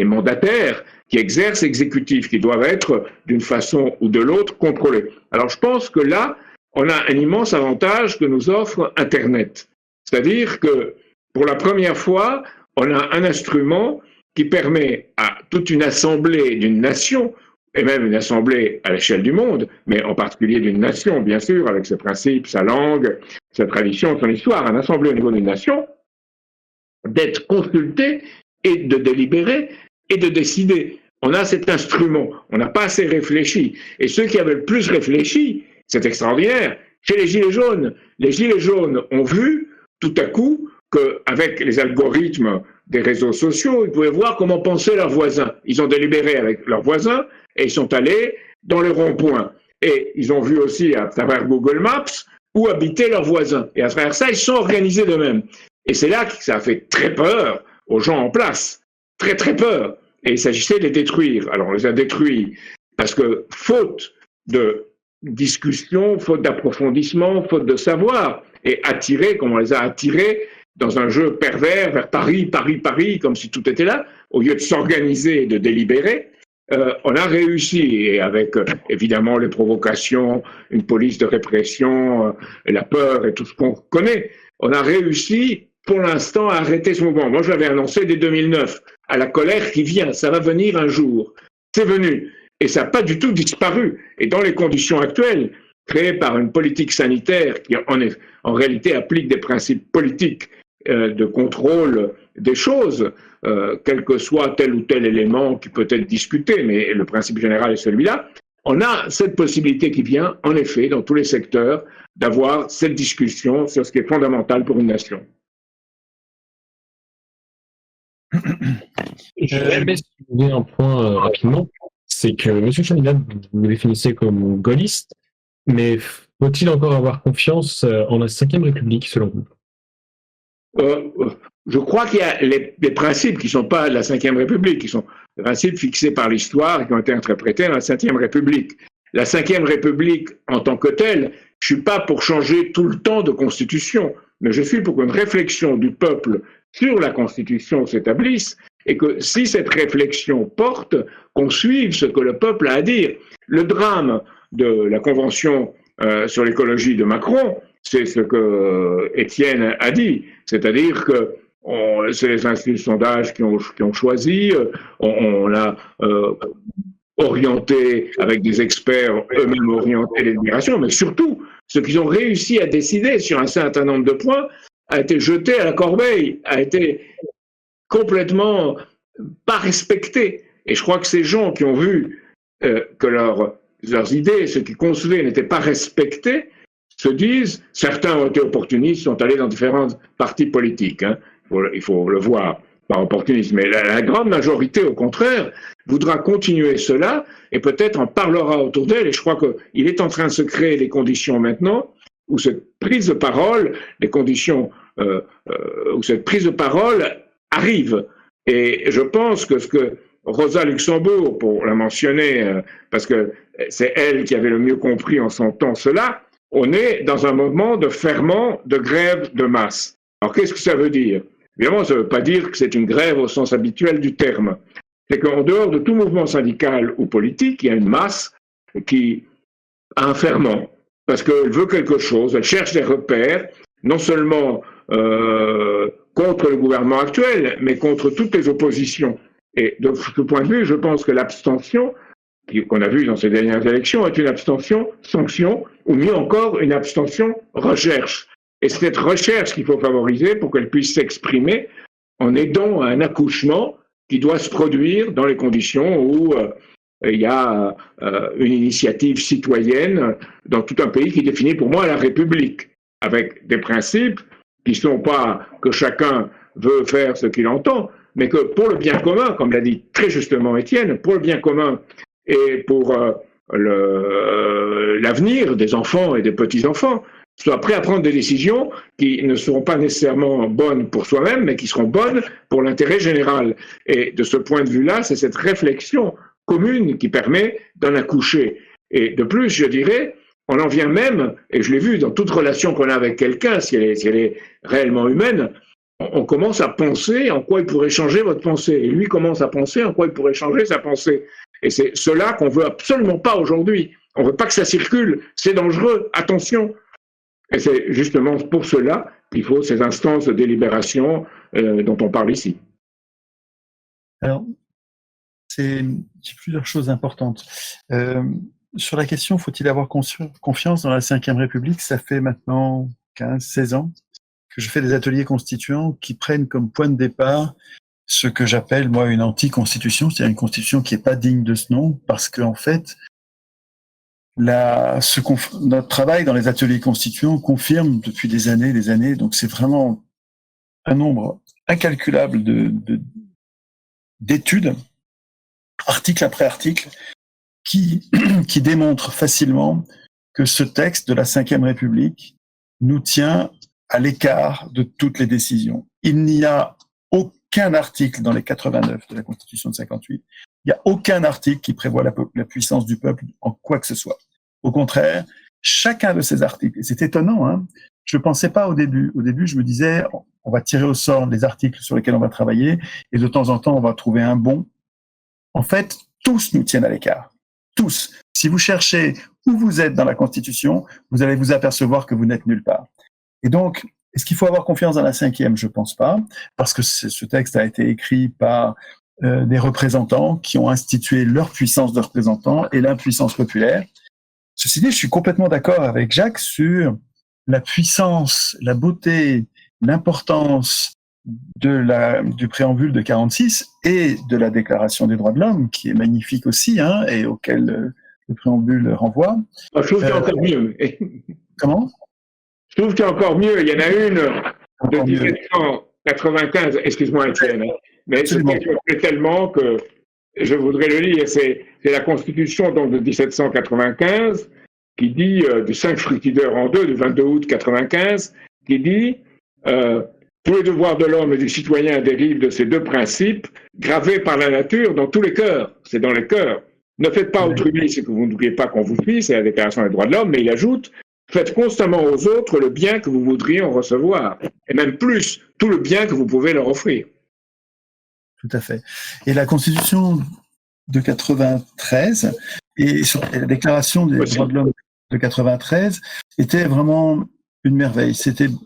mandataires qui exercent l'exécutif, qui doivent être d'une façon ou de l'autre contrôlés. Alors je pense que là, on a un immense avantage que nous offre Internet. C'est-à-dire que pour la première fois, on a un instrument qui permet à toute une assemblée d'une nation, et même une assemblée à l'échelle du monde, mais en particulier d'une nation, bien sûr, avec ses principes, sa langue, sa tradition, son histoire, une assemblée au niveau d'une nation, d'être consultée et de délibérer et de décider. On a cet instrument, on n'a pas assez réfléchi. Et ceux qui avaient le plus réfléchi, c'est extraordinaire, chez les Gilets jaunes. Les Gilets jaunes ont vu, tout à coup, qu'avec les algorithmes des réseaux sociaux, ils pouvaient voir comment pensaient leurs voisins. Ils ont délibéré avec leurs voisins et ils sont allés dans les ronds-points. Et ils ont vu aussi à travers Google Maps où habitaient leurs voisins. Et à travers ça, ils sont organisés d'eux-mêmes. Et c'est là que ça a fait très peur aux gens en place. Très, très peur. Et il s'agissait de les détruire. Alors on les a détruits parce que faute de discussion, faute d'approfondissement, faute de savoir, et attirés, comme on les a attirés dans un jeu pervers vers Paris, Paris, Paris, comme si tout était là, au lieu de s'organiser et de délibérer, on a réussi, et avec évidemment les provocations, une police de répression, la peur et tout ce qu'on connaît, on a réussi pour l'instant à arrêter ce mouvement. Moi, je l'avais annoncé dès 2009, à la colère qui vient, ça va venir un jour. C'est venu, et ça n'a pas du tout disparu. Et dans les conditions actuelles, créées par une politique sanitaire qui en réalité applique des principes politiques de contrôle des choses, quel que soit tel ou tel élément qui peut être discuté, mais le principe général est celui-là, on a cette possibilité qui vient, en effet, dans tous les secteurs, d'avoir cette discussion sur ce qui est fondamental pour une nation. Je vais soulever un point rapidement, c'est que M. Chaminade, vous vous définissez comme gaulliste, mais faut-il encore avoir confiance en la Ve République, selon vous? Je crois qu'il y a les principes qui ne sont pas de la Ve République, qui sont des principes fixés par l'histoire et qui ont été interprétés dans la Ve République. La Ve République, en tant que telle, je ne suis pas pour changer tout le temps de constitution, mais je suis pour qu'une réflexion du peuple sur la constitution s'établisse et que si cette réflexion porte, qu'on suive ce que le peuple a à dire. Le drame de la Convention sur l'écologie de Macron, c'est ce que Étienne a dit, c'est-à-dire que c'est les instituts de sondage qui ont choisi, on l'a orienté avec des experts eux-mêmes orientés les délibérations, mais surtout, ce qu'ils ont réussi à décider sur un certain nombre de points a été jeté à la corbeille, a été complètement pas respecté. Et je crois que ces gens qui ont vu que leurs idées, ce qu'ils concevaient, n'étaient pas respectées, se disent, certains ont été opportunistes, sont allés dans différents partis politiques, hein. Il faut le voir, par opportunisme. Mais la grande majorité, au contraire, voudra continuer cela et peut-être en parlera autour d'elle. Et je crois qu'il est en train de se créer les conditions maintenant où cette prise de parole, les conditions où cette prise de parole arrive. Et je pense que ce que Rosa Luxembourg, pour la mentionner, parce que c'est elle qui avait le mieux compris en son temps cela, on est dans un moment de ferment, de grève de masse. Alors qu'est-ce que ça veut dire? Évidemment, ça ne veut pas dire que c'est une grève au sens habituel du terme. C'est qu'en dehors de tout mouvement syndical ou politique, il y a une masse qui a un ferment, parce qu'elle veut quelque chose, elle cherche des repères, non seulement contre le gouvernement actuel, mais contre toutes les oppositions. Et de ce point de vue, je pense que l'abstention, qu'on a vue dans ces dernières élections, est une abstention sanction, ou mieux encore, une abstention recherche. Et c'est cette recherche qu'il faut favoriser pour qu'elle puisse s'exprimer en aidant à un accouchement qui doit se produire dans les conditions où il y a une initiative citoyenne dans tout un pays qui définit pour moi la République, avec des principes qui ne sont pas que chacun veut faire ce qu'il entend, mais que pour le bien commun, comme l'a dit très justement Étienne, pour le bien commun et pour l'avenir des enfants et des petits-enfants, soit prêt à prendre des décisions qui ne seront pas nécessairement bonnes pour soi-même, mais qui seront bonnes pour l'intérêt général. Et de ce point de vue-là, c'est cette réflexion commune qui permet d'en accoucher. Et de plus, je dirais, on en vient même, et je l'ai vu dans toute relation qu'on a avec quelqu'un, si elle est réellement humaine, on commence à penser en quoi il pourrait changer votre pensée. Et lui commence à penser en quoi il pourrait changer sa pensée. Et c'est cela qu'on veut absolument pas aujourd'hui. On veut pas que ça circule. C'est dangereux. Attention. Et c'est justement pour cela qu'il faut ces instances de délibération dont on parle ici. Alors, c'est plusieurs choses importantes. Sur la question, faut-il avoir confiance dans la Ve République? Ça fait maintenant 15-16 ans que je fais des ateliers constituants qui prennent comme point de départ ce que j'appelle, moi, une anti-constitution, c'est-à-dire une constitution qui n'est pas digne de ce nom, parce qu'en fait, notre travail dans les ateliers constituants confirme depuis des années, donc c'est vraiment un nombre incalculable d'études, article après article, qui démontrent facilement que ce texte de la Ve République nous tient à l'écart de toutes les décisions. Il n'y a aucun article dans les 89 de la Constitution de 58, il n'y a aucun article qui prévoit la puissance du peuple en quoi que ce soit. Au contraire, chacun de ces articles, et c'est étonnant, hein, je ne pensais pas au début. Au début, je me disais, on va tirer au sort les articles sur lesquels on va travailler, et de temps en temps, on va trouver un bon. En fait, tous nous tiennent à l'écart. Tous. Si vous cherchez où vous êtes dans la Constitution, vous allez vous apercevoir que vous n'êtes nulle part. Et donc, est-ce qu'il faut avoir confiance dans la Ve? Je pense pas, parce que ce texte a été écrit par des représentants qui ont institué leur puissance de représentants et l'impuissance populaire. Ceci dit, je suis complètement d'accord avec Jacques sur la puissance, la beauté, l'importance du préambule de 46 et de la Déclaration des droits de l'homme, qui est magnifique aussi, hein, et auquel le préambule renvoie. Je trouve qu'il y a encore mieux. Comment? Je trouve qu'il y a encore mieux. Il y en a une de 1795, excuse-moi Étienne, mais ce texte me plaît tellement que je voudrais le lire. C'est la Constitution donc, de 1795 qui dit, du 5 fructideur en 2, du 22 août 95, qui dit tous les devoirs de l'homme et du citoyen dérivent de ces deux principes, gravés par la nature dans tous les cœurs. C'est dans les cœurs. Ne faites pas autrui ce que vous ne voudriez pas qu'on vous fît, c'est la Déclaration des droits de l'homme, mais il ajoute faites constamment aux autres le bien que vous voudriez en recevoir, et même plus, tout le bien que vous pouvez leur offrir. Tout à fait. Et la Constitution de 93 et la Déclaration des droits de l'homme de 93 était vraiment une merveille.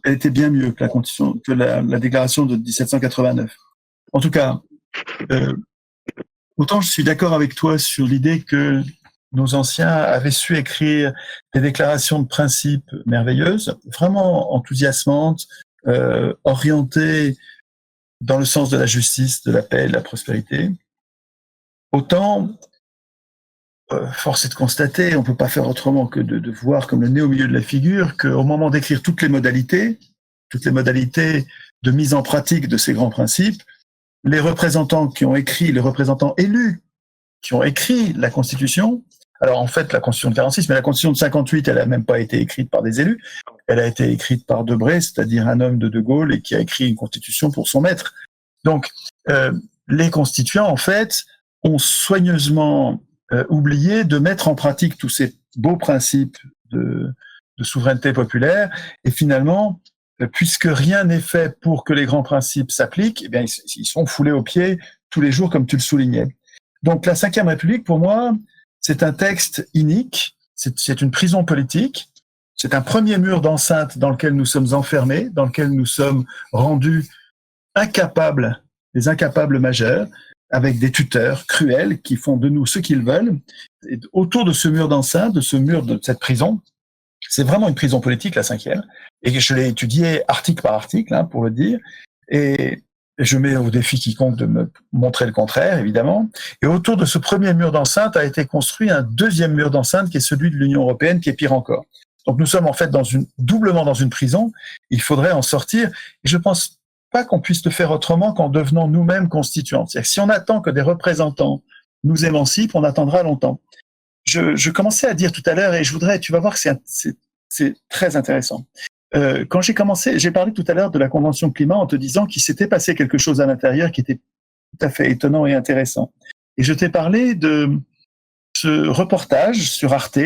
Elle était bien mieux que la Déclaration de 1789. En tout cas, autant je suis d'accord avec toi sur l'idée que nos anciens avaient su écrire des déclarations de principe merveilleuses, vraiment enthousiasmantes, orientées dans le sens de la justice, de la paix et de la prospérité. Autant, force est de constater, on ne peut pas faire autrement que de voir comme le nez au milieu de la figure qu'au moment d'écrire toutes les modalités de mise en pratique de ces grands principes, les représentants les représentants élus qui ont écrit la Constitution, alors en fait la Constitution de 46, mais la Constitution de 58, elle n'a même pas été écrite par des élus, elle a été écrite par Debré, c'est-à-dire un homme de De Gaulle, et qui a écrit une Constitution pour son maître. Donc, les constituants, en fait, ont soigneusement oublié de mettre en pratique tous ces beaux principes de souveraineté populaire, et finalement, puisque rien n'est fait pour que les grands principes s'appliquent, eh bien, ils sont foulés aux pieds tous les jours, comme tu le soulignais. Donc, la Ve République, pour moi, c'est un texte inique, c'est une prison politique, c'est un premier mur d'enceinte dans lequel nous sommes enfermés, dans lequel nous sommes rendus incapables, des incapables majeurs, avec des tuteurs cruels qui font de nous ce qu'ils veulent. Et autour de ce mur d'enceinte, de cette prison, c'est vraiment une prison politique, la 5e, et je l'ai étudiée article par article, hein, pour le dire, et je mets au défi quiconque de me montrer le contraire, évidemment. Et autour de ce premier mur d'enceinte a été construit un deuxième mur d'enceinte qui est celui de l'Union européenne, qui est pire encore. Donc nous sommes en fait doublement dans une prison. Il faudrait en sortir. Et je pense pas qu'on puisse le faire autrement qu'en devenant nous-mêmes constituants. C'est-à-dire que si on attend que des représentants nous émancipent, on attendra longtemps. Je commençais à dire tout à l'heure, et tu vas voir que c'est très intéressant. Quand j'ai parlé tout à l'heure de la Convention climat en te disant qu'il s'était passé quelque chose à l'intérieur qui était tout à fait étonnant et intéressant. Et je t'ai parlé de ce reportage sur Arte,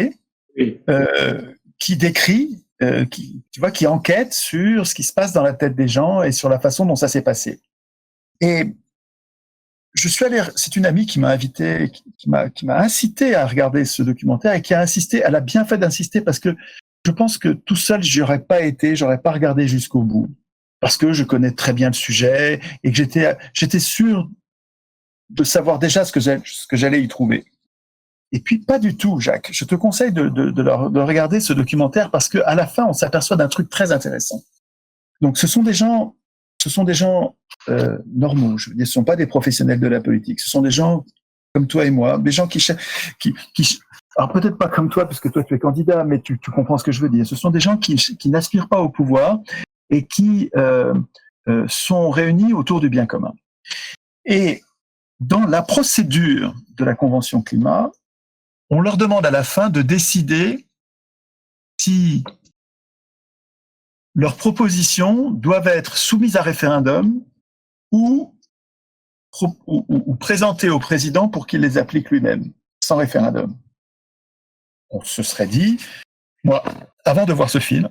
qui décrit, qui enquête sur ce qui se passe dans la tête des gens et sur la façon dont ça s'est passé. Et je suis allé, c'est une amie qui m'a invité, qui m'a incité à regarder ce documentaire et qui a insisté, elle a bien fait d'insister parce que je pense que tout seul, j'aurais pas regardé jusqu'au bout. Parce que je connais très bien le sujet et que j'étais sûr de savoir déjà ce que j'allais y trouver. Et puis, pas du tout, Jacques. Je te conseille de regarder ce documentaire parce qu'à la fin, on s'aperçoit d'un truc très intéressant. Donc, ce sont des gens normaux. Je veux dire, ce sont pas des professionnels de la politique. Ce sont des gens comme toi et moi, des gens qui alors peut-être pas comme toi, parce que toi tu es candidat, mais tu comprends ce que je veux dire. Ce sont des gens qui n'aspirent pas au pouvoir et qui sont réunis autour du bien commun. Et dans la procédure de la Convention climat, on leur demande à la fin de décider si leurs propositions doivent être soumises à référendum ou présentées au président pour qu'il les applique lui-même, sans référendum. On se serait dit, moi, avant de voir ce film,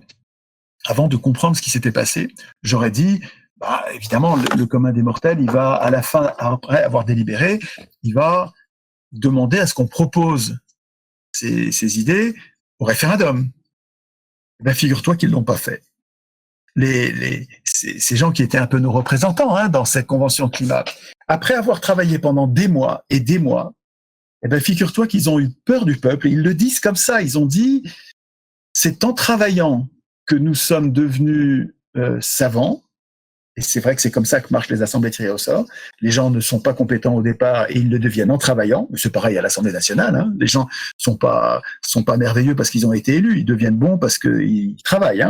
avant de comprendre ce qui s'était passé, j'aurais dit, évidemment, le commun des mortels, il va, à la fin, après avoir délibéré, il va demander à ce qu'on propose ces idées au référendum. Figure-toi qu'ils ne l'ont pas fait. Ces gens qui étaient un peu nos représentants dans cette convention climat, après avoir travaillé pendant des mois et des mois, figure-toi qu'ils ont eu peur du peuple. Ils le disent comme ça. Ils ont dit, c'est en travaillant que nous sommes devenus savants. Et c'est vrai que c'est comme ça que marchent les assemblées tirées au sort. Les gens ne sont pas compétents au départ et ils le deviennent en travaillant. C'est pareil à l'Assemblée nationale. Les gens sont pas merveilleux parce qu'ils ont été élus. Ils deviennent bons parce qu'ils travaillent.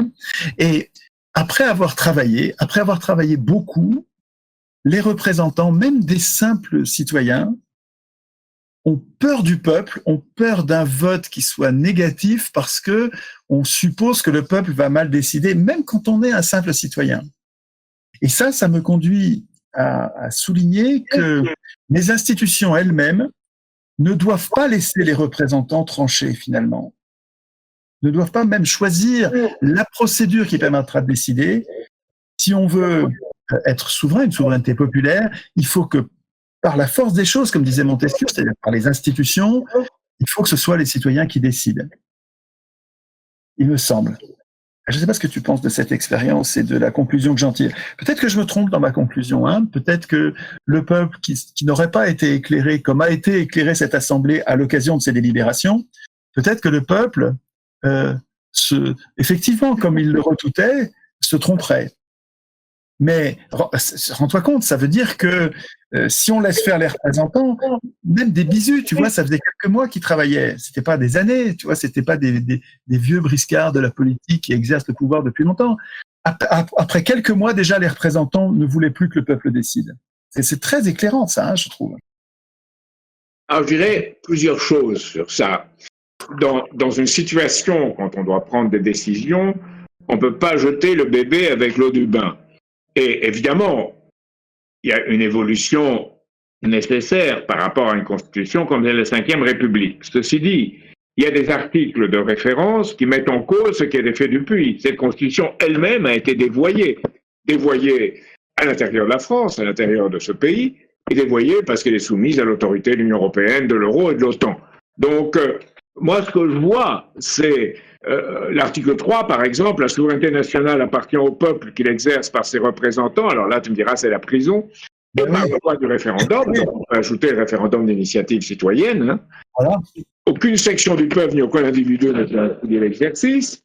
Et après avoir travaillé beaucoup, les représentants, même des simples citoyens, ont peur du peuple, ont peur d'un vote qui soit négatif parce que on suppose que le peuple va mal décider, même quand on est un simple citoyen. Et ça me conduit à souligner que les institutions elles-mêmes ne doivent pas laisser les représentants trancher finalement, ne doivent pas même choisir la procédure qui permettra de décider. Si on veut être souverain, une souveraineté populaire, il faut que par la force des choses, comme disait Montesquieu, c'est-à-dire par les institutions, il faut que ce soit les citoyens qui décident. Il me semble. Je ne sais pas ce que tu penses de cette expérience et de la conclusion que j'en tire. Peut-être que je me trompe dans ma conclusion. Peut-être que le peuple qui n'aurait pas été éclairé comme a été éclairée cette assemblée à l'occasion de ces délibérations, peut-être que le peuple, effectivement, comme il le redoutait, se tromperait. Mais rends-toi compte, ça veut dire que si on laisse faire les représentants, même des bisous, tu vois, ça faisait quelques mois qu'ils travaillaient. C'était pas des années, tu vois, c'était pas des vieux briscards de la politique qui exercent le pouvoir depuis longtemps. Après quelques mois, déjà, les représentants ne voulaient plus que le peuple décide. C'est très éclairant, ça, je trouve. Alors, je dirais plusieurs choses sur ça. Dans une situation, quand on doit prendre des décisions, on ne peut pas jeter le bébé avec l'eau du bain. Et évidemment, il y a une évolution nécessaire par rapport à une constitution comme la Ve République. Ceci dit, il y a des articles de référence qui mettent en cause ce qui a été fait depuis. Cette constitution elle-même a été dévoyée à l'intérieur de la France, à l'intérieur de ce pays, et dévoyée parce qu'elle est soumise à l'autorité de l'Union européenne, de l'euro et de l'OTAN. Donc, moi, ce que je vois, c'est l'article 3, par exemple, la souveraineté nationale appartient au peuple qui l'exerce par ses représentants. Alors là, tu me diras, c'est la prison. Et par le droit du référendum, on peut ajouter le référendum d'initiative citoyenne. Voilà. Aucune section du peuple ni aucun individu ne peut interdire l'exercice.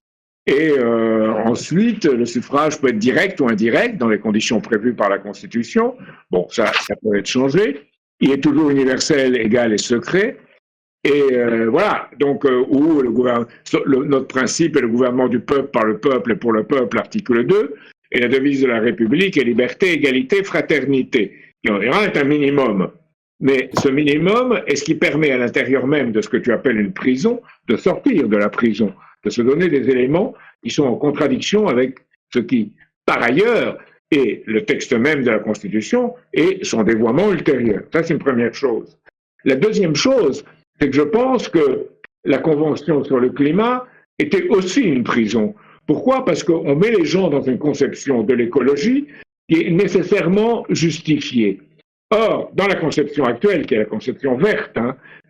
Et ensuite, le suffrage peut être direct ou indirect dans les conditions prévues par la Constitution. Bon, ça peut être changé. Il est toujours universel, égal et secret. Et voilà, donc où notre principe est le gouvernement du peuple par le peuple et pour le peuple, article 2, et la devise de la République est liberté, égalité, fraternité. Il y en a un minimum. Mais ce minimum est ce qui permet à l'intérieur même de ce que tu appelles une prison, de sortir de la prison, de se donner des éléments qui sont en contradiction avec ce qui, par ailleurs, est le texte même de la Constitution et son dévoiement ultérieur. Ça, c'est une première chose. La deuxième chose, c'est que je pense que la Convention sur le climat était aussi une prison. Pourquoi ? Parce qu'on met les gens dans une conception de l'écologie qui est nécessairement justifiée. Or, dans la conception actuelle, qui est la conception verte,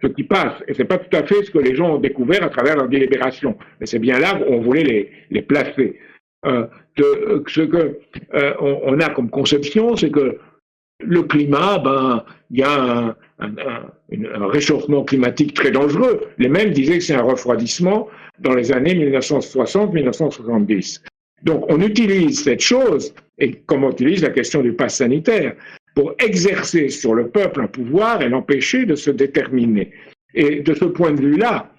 ce qui passe, et ce n'est pas tout à fait ce que les gens ont découvert à travers leur délibération, mais c'est bien là où on voulait les placer. Ce qu'on a comme conception, c'est que le climat, il y a un réchauffement climatique très dangereux. Les mêmes disaient que c'est un refroidissement dans les années 1960-1970. Donc on utilise cette chose, et comme on utilise la question du pass sanitaire, pour exercer sur le peuple un pouvoir et l'empêcher de se déterminer. Et de ce point de vue-là,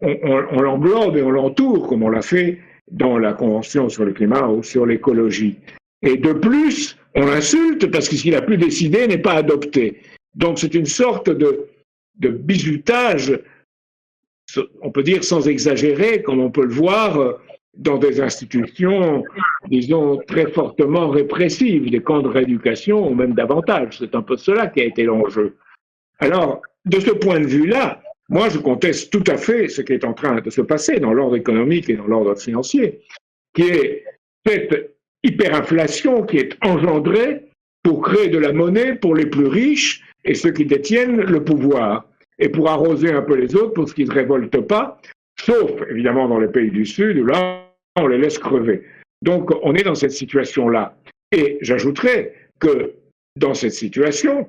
on l'englobe et on l'entoure, comme on l'a fait dans la Convention sur le climat ou sur l'écologie. Et de plus, on l'insulte parce que ce qu'il n'a plus décidé n'est pas adopté. Donc c'est une sorte de bizutage, on peut dire sans exagérer, comme on peut le voir dans des institutions, disons, très fortement répressives, des camps de rééducation ou même davantage. C'est un peu cela qui a été l'enjeu. Alors, de ce point de vue-là, moi je conteste tout à fait ce qui est en train de se passer dans l'ordre économique et dans l'ordre financier, qui est cette hyperinflation qui est engendrée pour créer de la monnaie pour les plus riches et ceux qui détiennent le pouvoir, et pour arroser un peu les autres pour qu'ils ne se révoltent pas, sauf évidemment dans les pays du Sud où là on les laisse crever. Donc on est dans cette situation-là. Et j'ajouterais que dans cette situation,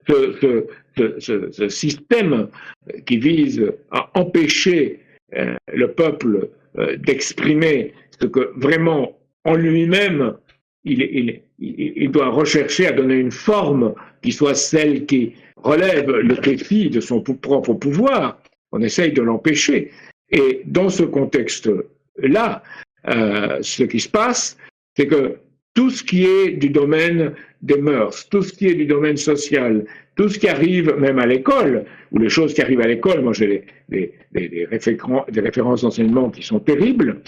ce système qui vise à empêcher le peuple d'exprimer ce que vraiment en lui-même il doit rechercher à donner une forme qui soit celle qui relève le défi de son propre pouvoir. On essaye de l'empêcher. Et dans ce contexte-là, ce qui se passe, c'est que tout ce qui est du domaine des mœurs, tout ce qui est du domaine social, tout ce qui arrive même à l'école, ou les choses qui arrivent à l'école, moi j'ai des références d'enseignement qui sont terribles,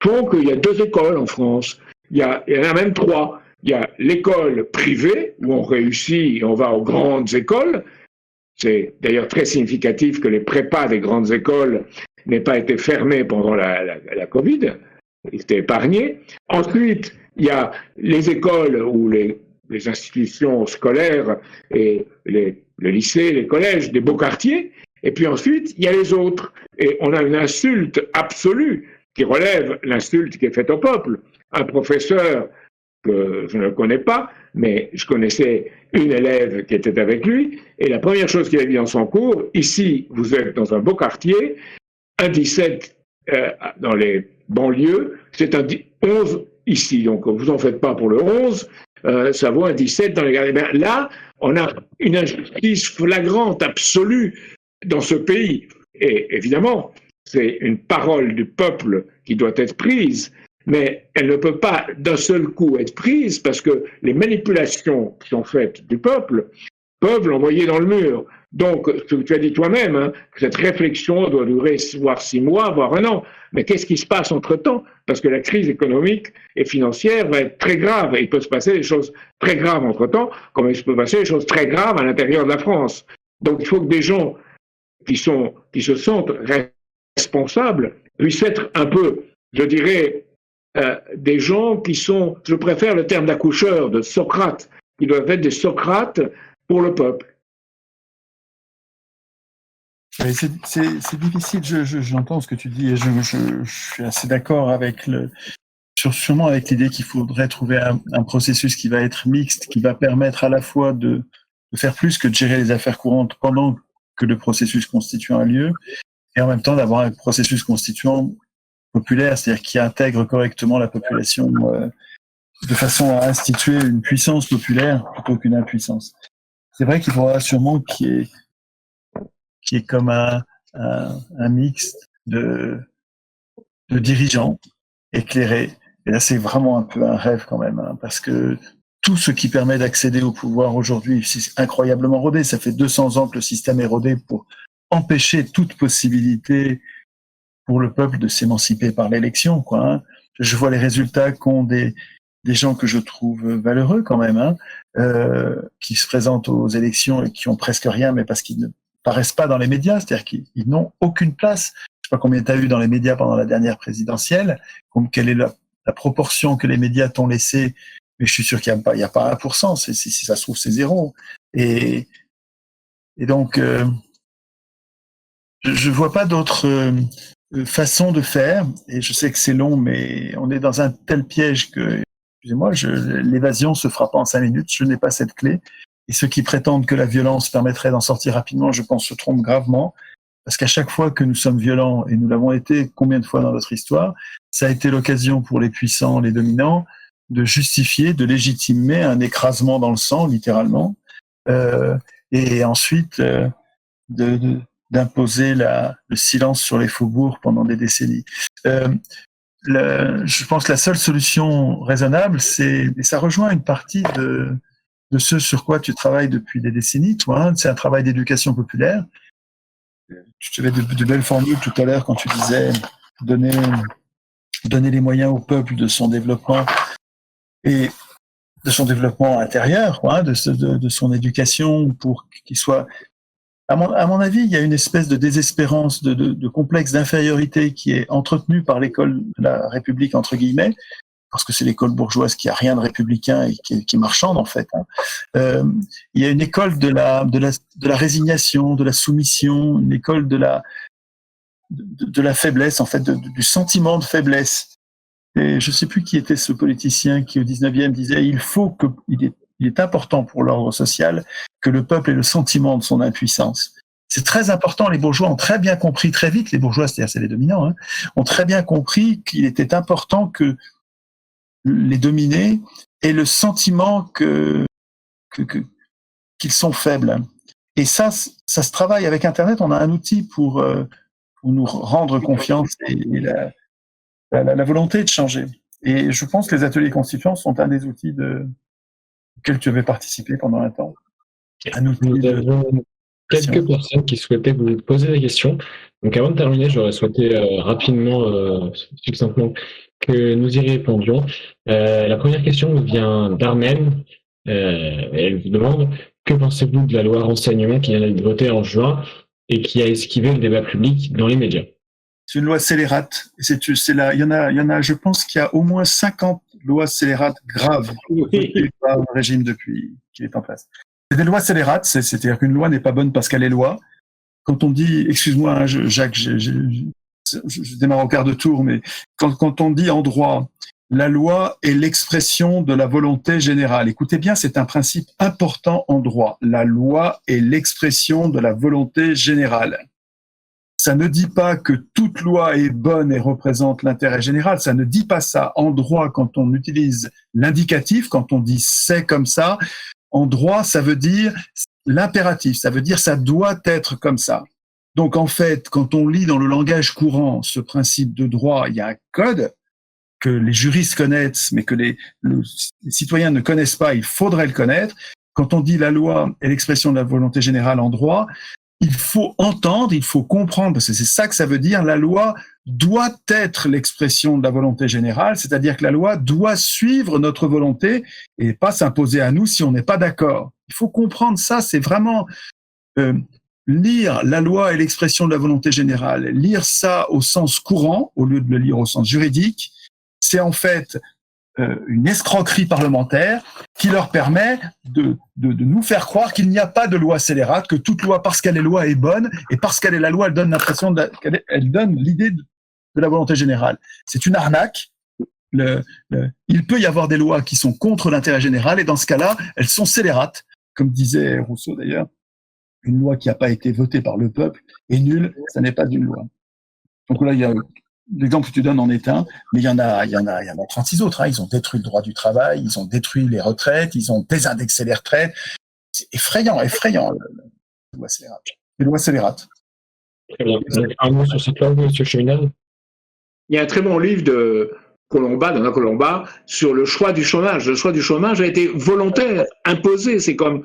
font qu'il y a 2 écoles en France. Il y en a même 3. Il y a l'école privée, où on réussit et on va aux grandes écoles. C'est d'ailleurs très significatif que les prépas des grandes écoles n'aient pas été fermés pendant la Covid. Ils étaient épargnés. Ensuite, il y a les écoles ou les institutions scolaires et le lycée, les collèges des beaux quartiers. Et puis ensuite, il y a les autres. Et on a une insulte absolue qui relève l'insulte qui est faite au peuple. Un professeur que je ne connais pas, mais je connaissais une élève qui était avec lui, et la première chose qu'il a dit dans son cours, ici, vous êtes dans un beau quartier, un 17 dans les banlieues, c'est un 11 ici, donc vous en faites pas pour le 11, ça vaut un 17 dans les quartiers. Là, on a une injustice flagrante, absolue, dans ce pays. Et évidemment, c'est une parole du peuple qui doit être prise, mais elle ne peut pas d'un seul coup être prise parce que les manipulations qui sont faites du peuple peuvent l'envoyer dans le mur. Donc, tu as dit toi-même, hein, que cette réflexion doit durer voire 6 mois, voire 1 an. Mais qu'est-ce qui se passe entre-temps? Parce que la crise économique et financière va être très grave et il peut se passer des choses très graves entre-temps, comme il peut passer des choses très graves à l'intérieur de la France. Donc, il faut que des gens qui se sentent responsables puissent être un peu, je dirais, des gens qui sont, je préfère le terme d'accoucheurs, de Socrate, qui doivent être des Socrates pour le peuple. C'est difficile, j'entends ce que tu dis et je suis assez d'accord avec sûrement avec l'idée qu'il faudrait trouver un processus qui va être mixte, qui va permettre à la fois de faire plus que de gérer les affaires courantes pendant que le processus constituant a lieu, et en même temps d'avoir un processus constituant populaire, c'est-à-dire qui intègre correctement la population de façon à instituer une puissance populaire plutôt qu'une impuissance. C'est vrai qu'il faudra sûrement qu'il y ait comme un mix de dirigeants éclairés. Et là, c'est vraiment un peu un rêve quand même, hein, parce que tout ce qui permet d'accéder au pouvoir aujourd'hui, c'est incroyablement rodé. Ça fait 200 ans que le système est rodé pour empêcher toute possibilité pour le peuple de s'émanciper par l'élection, quoi. Hein. Je vois les résultats qu'ont des gens que je trouve valeureux quand même, hein, qui se présentent aux élections et qui ont presque rien, mais parce qu'ils ne paraissent pas dans les médias, c'est-à-dire qu'ils n'ont aucune place. Je sais pas combien tu as eu dans les médias pendant la dernière présidentielle, quelle est la proportion que les médias t'ont laissé, mais je suis sûr qu'il y a pas 1%, si ça se trouve c'est 0. Et donc je vois pas d'autre façon de faire, et je sais que c'est long, mais on est dans un tel piège que, excusez-moi, l'évasion se fera pas en 5 minutes, je n'ai pas cette clé. Et ceux qui prétendent que la violence permettrait d'en sortir rapidement, je pense, se trompent gravement. Parce qu'à chaque fois que nous sommes violents, et nous l'avons été combien de fois dans notre histoire, ça a été l'occasion pour les puissants, les dominants, de justifier, de légitimer un écrasement dans le sang, littéralement, et ensuite d'imposer le silence sur les faubourgs pendant des décennies. je pense que la seule solution raisonnable, et ça rejoint une partie de ce sur quoi tu travailles depuis des décennies, toi, hein, c'est un travail d'éducation populaire. Tu avais de belles formules tout à l'heure quand tu disais donner les moyens au peuple de son développement et de son développement intérieur, quoi, de son éducation pour qu'il soit... À mon avis, il y a une espèce de désespérance, de complexe d'infériorité qui est entretenu par l'école de la République, entre guillemets, parce que c'est l'école bourgeoise qui a rien de républicain et qui est marchande, en fait. Hein. Il y a une école de la résignation, de la soumission, une école de la faiblesse, en fait, du sentiment de faiblesse. Et je ne sais plus qui était ce politicien qui, au 19e, disait il est important pour l'ordre social que le peuple ait le sentiment de son impuissance. C'est très important. Les bourgeois ont très bien compris très vite, les bourgeois, c'est-à-dire c'est les dominants, hein, ont très bien compris qu'il était important que les dominés aient le sentiment qu'ils sont faibles. Et ça se travaille avec Internet. On a un outil pour nous rendre confiance et la volonté de changer. Et je pense que les ateliers constituants sont un des outils auxquels tu avais participé pendant un temps. Nous avons quelques personnes qui souhaitaient vous poser des questions. Donc avant de terminer, j'aurais souhaité rapidement, succinctement, que nous y répondions. La première question nous vient d'Armen. Elle vous demande « Que pensez-vous de la loi renseignement qui vient d'être votée en juin et qui a esquivé le débat public dans les médias ?» C'est une loi scélérate. Il y en a, je pense qu'il y a au moins 50 lois scélérates graves par le régime depuis qu'il est en place. C'est des lois scélérates, c'est-à-dire qu'une loi n'est pas bonne parce qu'elle est loi. Quand on dit, excuse-moi, hein, Jacques, je démarre au quart de tour, mais quand on dit en droit, la loi est l'expression de la volonté générale. Écoutez bien, c'est un principe important en droit. La loi est l'expression de la volonté générale. Ça ne dit pas que toute loi est bonne et représente l'intérêt général. Ça ne dit pas ça. En droit, quand on utilise l'indicatif, quand on dit c'est comme ça, en droit, ça veut dire l'impératif. Ça veut dire ça doit être comme ça. Donc, en fait, quand on lit dans le langage courant ce principe de droit, il y a un code que les juristes connaissent, mais que les citoyens ne connaissent pas. Il faudrait le connaître. Quand on dit la loi est l'expression de la volonté générale en droit, il faut entendre, il faut comprendre, parce que c'est ça que ça veut dire, la loi doit être l'expression de la volonté générale, c'est-à-dire que la loi doit suivre notre volonté et pas s'imposer à nous si on n'est pas d'accord. Il faut comprendre ça, c'est vraiment lire la loi et l'expression de la volonté générale, lire ça au sens courant, au lieu de le lire au sens juridique, c'est en fait une escroquerie parlementaire qui leur permet de nous faire croire qu'il n'y a pas de loi scélérate, que toute loi, parce qu'elle est loi, est bonne, et parce qu'elle est la loi, elle donne l'impression qu'elle donne l'idée de la volonté générale. C'est une arnaque. Il peut y avoir des lois qui sont contre l'intérêt général, et dans ce cas-là, elles sont scélérates. Comme disait Rousseau d'ailleurs, une loi qui n'a pas été votée par le peuple est nulle, ça n'est pas une loi. Donc là, il y a l'exemple que tu donnes en est un, mais il y en a 36 autres. Hein. Ils ont détruit le droit du travail, ils ont détruit les retraites, ils ont désindexé les retraites. C'est effrayant, les lois scélérates. Très bien. Donc, un mot sur cette loi, M. Cheminade. Il y a un très bon livre de Colomba, Colomba, sur le choix du chômage. Le choix du chômage a été volontaire, imposé. C'est comme,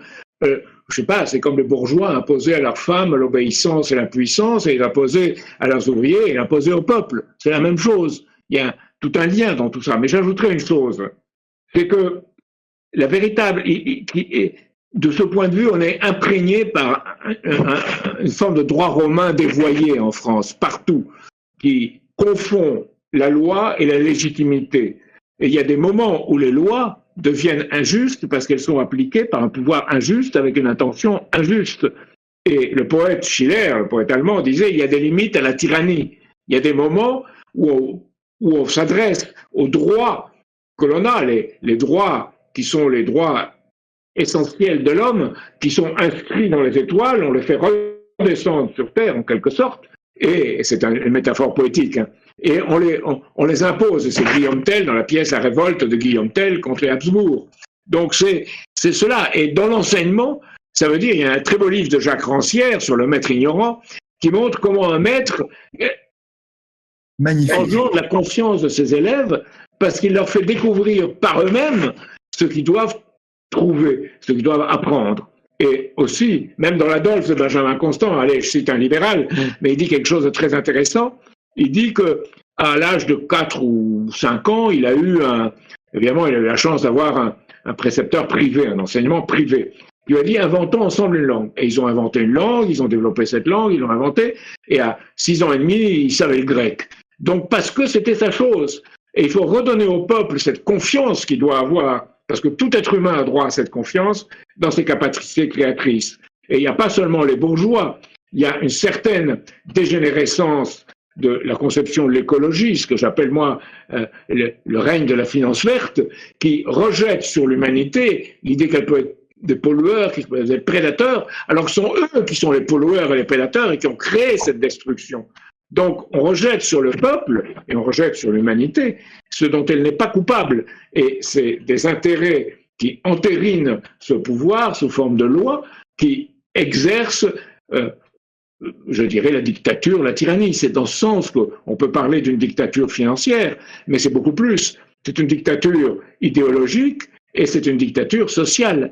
c'est comme les bourgeois imposaient à leurs femmes l'obéissance et la puissance, et ils imposaient à leurs ouvriers et imposaient au peuple. C'est la même chose. Il y a tout un lien dans tout ça. Mais j'ajouterai une chose, c'est que la véritable, de ce point de vue, on est imprégné par une forme de droit romain dévoyé en France, partout, qui confond la loi et la légitimité. Et il y a des moments où les lois deviennent injustes parce qu'elles sont appliquées par un pouvoir injuste avec une intention injuste. Et le poète Schiller, le poète allemand, disait il y a des limites à la tyrannie. Il y a des moments où on s'adresse aux droits que l'on a, les droits qui sont les droits essentiels de l'homme, qui sont inscrits dans les étoiles, on les fait redescendre sur Terre en quelque sorte, et c'est une métaphore poétique, hein. Et on les impose. C'est Guillaume Tell dans la pièce La Révolte de Guillaume Tell contre les Habsbourg. Donc c'est cela. Et dans l'enseignement, ça veut dire, il y a un très beau livre de Jacques Rancière sur le maître ignorant qui montre comment un maître Magnifique. engendre la confiance de ses élèves parce qu'il leur fait découvrir par eux-mêmes ce qu'ils doivent trouver, ce qu'ils doivent apprendre. Et aussi, même dans l'Adolphe de Benjamin Constant, allez, je cite un libéral, mais il dit quelque chose de très intéressant. Il dit qu'à l'âge de 4 ou 5 ans, évidemment, il a eu la chance d'avoir un précepteur privé, un enseignement privé. Il lui a dit, inventons ensemble une langue. Et ils ont inventé une langue, ils ont développé cette langue, ils l'ont inventée, et à 6 ans et demi, ils savaient le grec. Donc, parce que c'était sa chose. Et il faut redonner au peuple cette confiance qu'il doit avoir, parce que tout être humain a droit à cette confiance dans ses capacités créatrices. Et il n'y a pas seulement les bourgeois, il y a une certaine dégénérescence de la conception de l'écologie, ce que j'appelle moi le règne de la finance verte, qui rejette sur l'humanité l'idée qu'elle peut être des pollueurs, des prédateurs, alors que ce sont eux qui sont les pollueurs et les prédateurs et qui ont créé cette destruction. Donc on rejette sur le peuple et on rejette sur l'humanité ce dont elle n'est pas coupable. Et c'est des intérêts qui entérinent ce pouvoir sous forme de loi qui exercent, je dirais, la dictature, la tyrannie. C'est dans ce sens qu'on peut parler d'une dictature financière, mais c'est beaucoup plus. C'est une dictature idéologique et c'est une dictature sociale.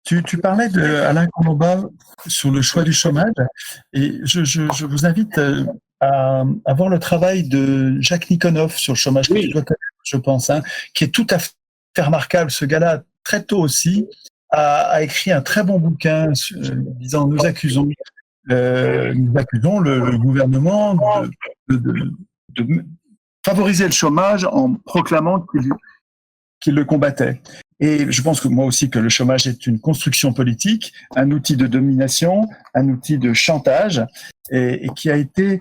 Tu parlais de Alain Colomba sur le choix du chômage et je vous invite à voir le travail de Jacques Nikonov sur le chômage, que tu dois connaître, je pense, qui est tout à fait remarquable. Ce gars-là, très tôt aussi, a écrit un très bon bouquin disant nous accusons le gouvernement de favoriser le chômage en proclamant qu'il le combattait. Et je pense que moi aussi que le chômage est une construction politique, un outil de domination, un outil de chantage, et qui a été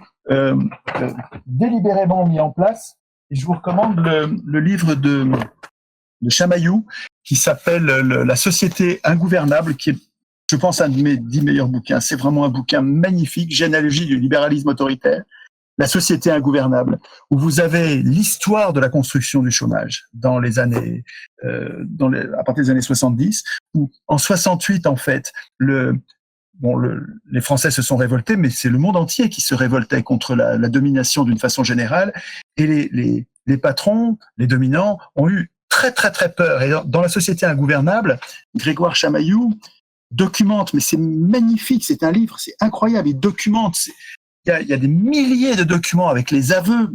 délibérément mis en place. Et je vous recommande le livre de Chamaillou qui s'appelle La société ingouvernable, qui est, je pense, un de mes 10 meilleurs bouquins. C'est vraiment un bouquin magnifique, généalogie du libéralisme autoritaire. La société ingouvernable, où vous avez l'histoire de la construction du chômage dans les années, à partir des années 70, où en 68, en fait, les Français se sont révoltés, mais c'est le monde entier qui se révoltait contre la domination d'une façon générale, et les patrons, les dominants, ont eu très très très peur. Et dans la société ingouvernable, Grégoire Chamaillou documente, mais c'est magnifique, c'est un livre, c'est incroyable, il documente. Il y a des milliers de documents avec les aveux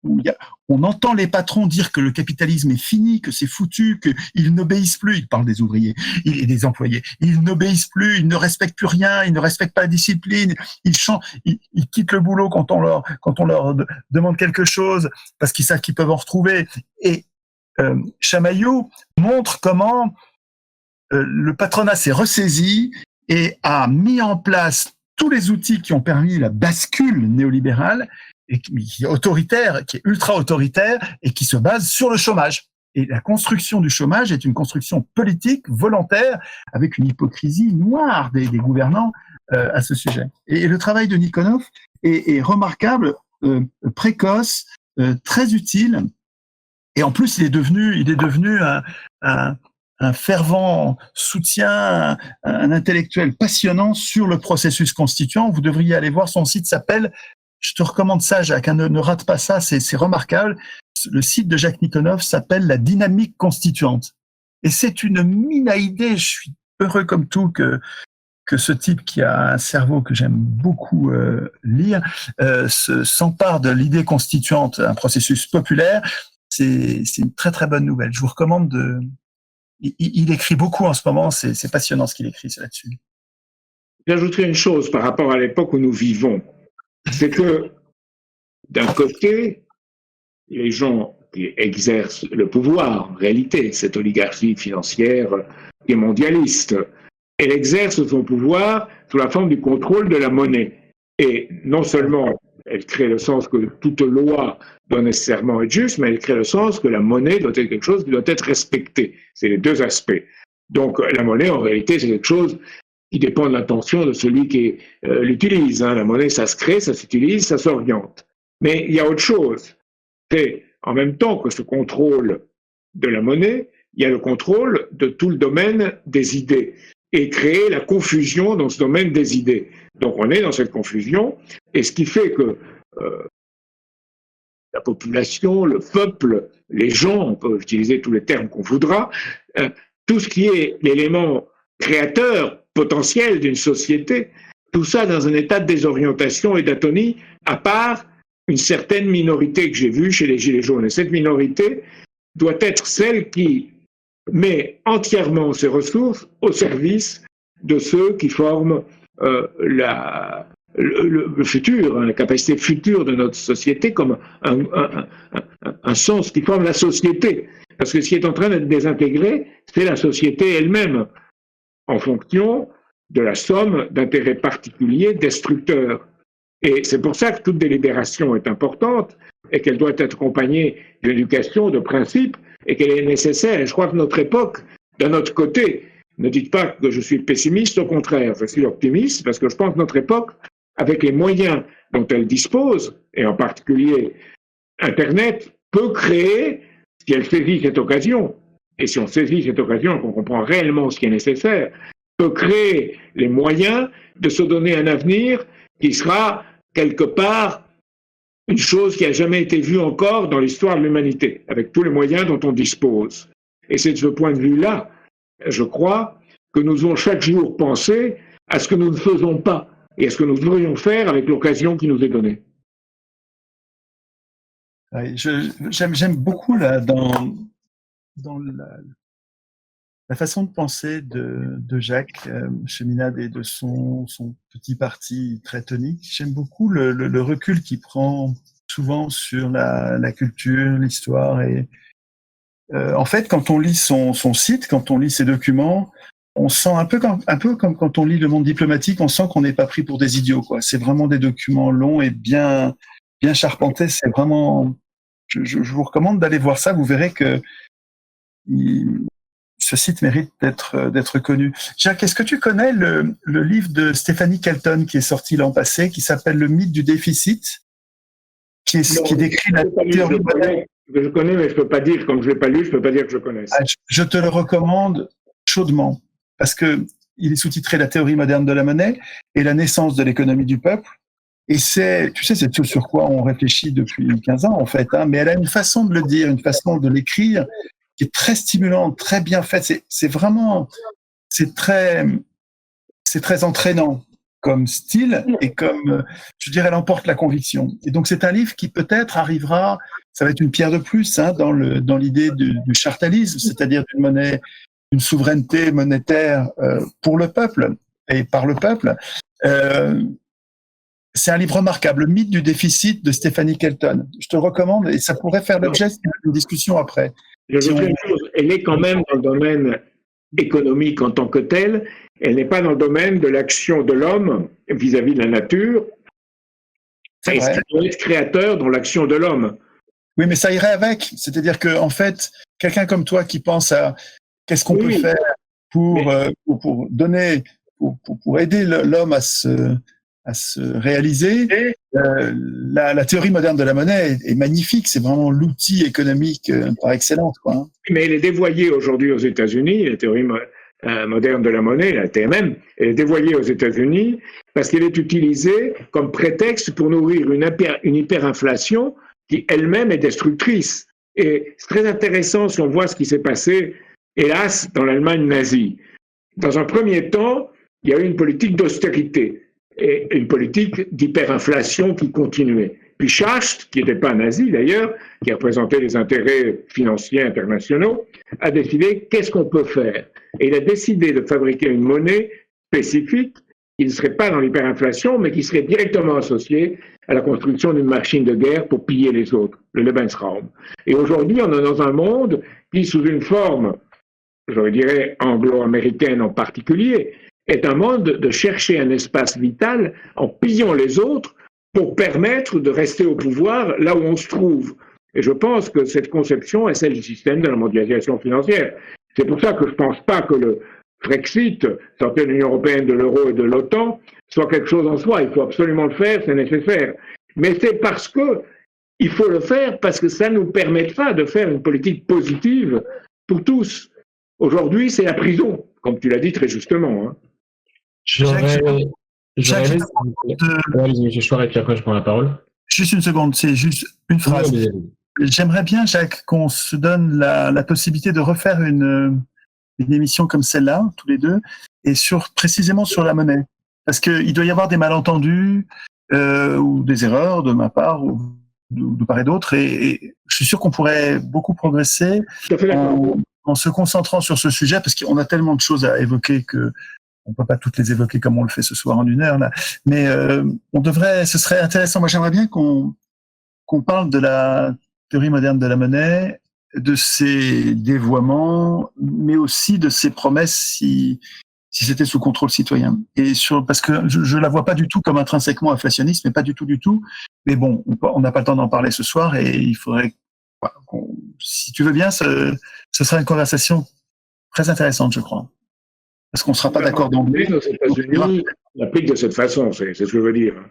où on entend les patrons dire que le capitalisme est fini, que c'est foutu, qu'ils n'obéissent plus. Ils parlent des ouvriers et des employés. Ils n'obéissent plus, ils ne respectent plus rien, ils ne respectent pas la discipline. Ils quittent le boulot quand on leur demande quelque chose parce qu'ils savent qu'ils peuvent en retrouver. Et Chamaillou montre comment le patronat s'est ressaisi et a mis en place tous les outils qui ont permis la bascule néolibérale et qui est autoritaire, qui est ultra autoritaire et qui se base sur le chômage. Et la construction du chômage est une construction politique, volontaire, avec une hypocrisie noire des gouvernants à ce sujet. Et le travail de Nikonov est remarquable, précoce, très utile. Et en plus, il est devenu un fervent soutien, un intellectuel passionnant sur le processus constituant. Vous devriez aller voir, son site s'appelle, je te recommande ça Jacques, ne rate pas ça, c'est remarquable. Le site de Jacques Nikonov s'appelle La dynamique constituante. Et c'est une mine à idées, je suis heureux comme tout que ce type qui a un cerveau que j'aime beaucoup lire s'empare de l'idée constituante, un processus populaire. C'est une très très bonne nouvelle. Je vous recommande il écrit beaucoup en ce moment, c'est passionnant ce qu'il écrit là-dessus. J'ajouterai une chose par rapport à l'époque où nous vivons, c'est que d'un côté, les gens qui exercent le pouvoir, en réalité, cette oligarchie financière et mondialiste, elle exerce son pouvoir sous la forme du contrôle de la monnaie. Et non seulement elle crée le sens que toute loi doit nécessairement être juste, mais elle crée le sens que la monnaie doit être quelque chose qui doit être respecté. C'est les deux aspects. Donc la monnaie, en réalité, c'est quelque chose qui dépend de l'intention de celui qui l'utilise. La monnaie, ça se crée, ça s'utilise, ça s'oriente. Mais il y a autre chose. C'est en même temps que ce contrôle de la monnaie, il y a le contrôle de tout le domaine des idées et créer la confusion dans ce domaine des idées. Donc on est dans cette confusion Et ce qui fait que la population, le peuple, les gens, on peut utiliser tous les termes qu'on voudra, tout ce qui est l'élément créateur potentiel d'une société, tout ça dans un état de désorientation et d'atonie, à part une certaine minorité que j'ai vue chez les Gilets jaunes. Et cette minorité doit être celle qui met entièrement ses ressources au service de ceux qui forment le futur, la capacité future de notre société comme un sens qui forme la société. Parce que ce qui est en train d'être désintégré, c'est la société elle-même, en fonction de la somme d'intérêts particuliers destructeurs. Et c'est pour ça que toute délibération est importante et qu'elle doit être accompagnée d'éducation, de principes, et qu'elle est nécessaire. Et je crois que notre époque, d'un autre côté, ne dites pas que je suis pessimiste, au contraire, je suis optimiste, parce que je pense que notre époque, avec les moyens dont elle dispose, et en particulier Internet, peut créer, si elle saisit cette occasion, et si on saisit cette occasion, qu'on comprend réellement ce qui est nécessaire, peut créer les moyens de se donner un avenir qui sera quelque part une chose qui n'a jamais été vue encore dans l'histoire de l'humanité, avec tous les moyens dont on dispose. Et c'est de ce point de vue-là, je crois, que nous devons chaque jour penser à ce que nous ne faisons pas et à ce que nous devrions faire avec l'occasion qui nous est donnée. J'aime beaucoup dans la façon de penser de Jacques Cheminade et de son petit parti très tonique. J'aime beaucoup le recul qu'il prend souvent sur la culture, l'histoire. Et en fait, quand on lit son site, quand on lit ses documents, on sent un peu comme quand on lit Le Monde diplomatique, on sent qu'on n'est pas pris pour des idiots, quoi. C'est vraiment des documents longs et bien charpentés. C'est vraiment, je vous recommande d'aller voir ça. Vous verrez que ce site mérite d'être connu. Jacques, est-ce que tu connais le livre de Stephanie Kelton qui est sorti l'an passé, qui s'appelle Le mythe du déficit, qui décrit la théorie moderne? Je connais, mais je peux pas dire, comme je l'ai pas lu, je peux pas dire que je connaisse. Je te le recommande chaudement, parce que il est sous-titré La théorie moderne de la monnaie et la naissance de l'économie du peuple. Et c'est tout sur quoi on réfléchit depuis 15 ans, en fait, hein, mais elle a une façon de le dire, une façon de l'écrire qui est très stimulante, très bien faite. C'est très entraînant comme style et comme, je dirais, elle emporte la conviction. Et donc, c'est un livre qui peut-être arrivera, ça va être une pierre de plus, hein, dans l'idée du chartalisme, c'est-à-dire d'une monnaie, une souveraineté monétaire pour le peuple et par le peuple. C'est un livre remarquable, Le mythe du déficit de Stephanie Kelton. Je te le recommande et ça pourrait faire l'objet d'une discussion après. Je veux dire une chose, elle est quand même dans le domaine économique en tant que tel, elle n'est pas dans le domaine de l'action de l'homme vis-à-vis de la nature, et ce qui doit être créateur dans l'action de l'homme. Oui, mais ça irait avec, c'est-à-dire que en fait, quelqu'un comme toi qui pense à qu'est-ce qu'on peut faire pour donner, pour aider l'homme à se réaliser, la théorie moderne de la monnaie est magnifique, c'est vraiment l'outil économique par excellence, quoi. Mais elle est dévoyée aujourd'hui aux États-Unis, la théorie moderne de la monnaie, la TMM, elle est dévoyée aux États-Unis parce qu'elle est utilisée comme prétexte pour nourrir une hyperinflation qui elle-même est destructrice. Et c'est très intéressant si on voit ce qui s'est passé, hélas, dans l'Allemagne nazie. Dans un premier temps, il y a eu une politique d'austérité et une politique d'hyperinflation qui continuait. Puis Schacht, qui n'était pas nazi d'ailleurs, qui représentait les intérêts financiers internationaux, a décidé qu'est-ce qu'on peut faire. Et il a décidé de fabriquer une monnaie spécifique qui ne serait pas dans l'hyperinflation, mais qui serait directement associée à la construction d'une machine de guerre pour piller les autres, le Lebensraum. Et aujourd'hui, on est dans un monde qui, sous une forme, je dirais anglo-américaine en particulier, est un monde de chercher un espace vital en pillant les autres pour permettre de rester au pouvoir là où on se trouve. Et je pense que cette conception est celle du système de la mondialisation financière. C'est pour ça que je ne pense pas que le Brexit, sortir de l'Union européenne, de l'euro et de l'OTAN, soit quelque chose en soi. Il faut absolument le faire, c'est nécessaire. Mais c'est parce que il faut le faire, parce que ça nous permettra de faire une politique positive pour tous. Aujourd'hui, c'est la prison, comme tu l'as dit très justement, hein. J'aurais Jacques, aimé... Ouais, allez-y, monsieur Chouard, et puis après je prends la parole. juste une seconde, c'est juste une phrase. Ouais, allez-y. J'aimerais bien, Jacques, qu'on se donne la possibilité de refaire une émission comme celle-là, tous les deux, et précisément sur la monnaie. Parce qu'il doit y avoir des malentendus ou des erreurs de ma part ou de part et d'autre, et je suis sûr qu'on pourrait beaucoup progresser en se concentrant sur ce sujet, parce qu'on a tellement de choses à évoquer que on peut pas toutes les évoquer comme on le fait ce soir en 1 heure là. Mais ce serait intéressant. Moi, j'aimerais bien qu'on parle de la théorie moderne de la monnaie, de ses dévoiements, mais aussi de ses promesses si c'était sous contrôle citoyen. Parce que je la vois pas du tout comme intrinsèquement inflationniste, mais pas du tout. Mais bon, on n'a pas le temps d'en parler ce soir, et il faudrait, si tu veux bien, ce sera une conversation très intéressante, je crois. Parce qu'on ne sera pas d'accord d'emblée. Aux États-Unis, on applique de cette façon, c'est ce que je veux dire.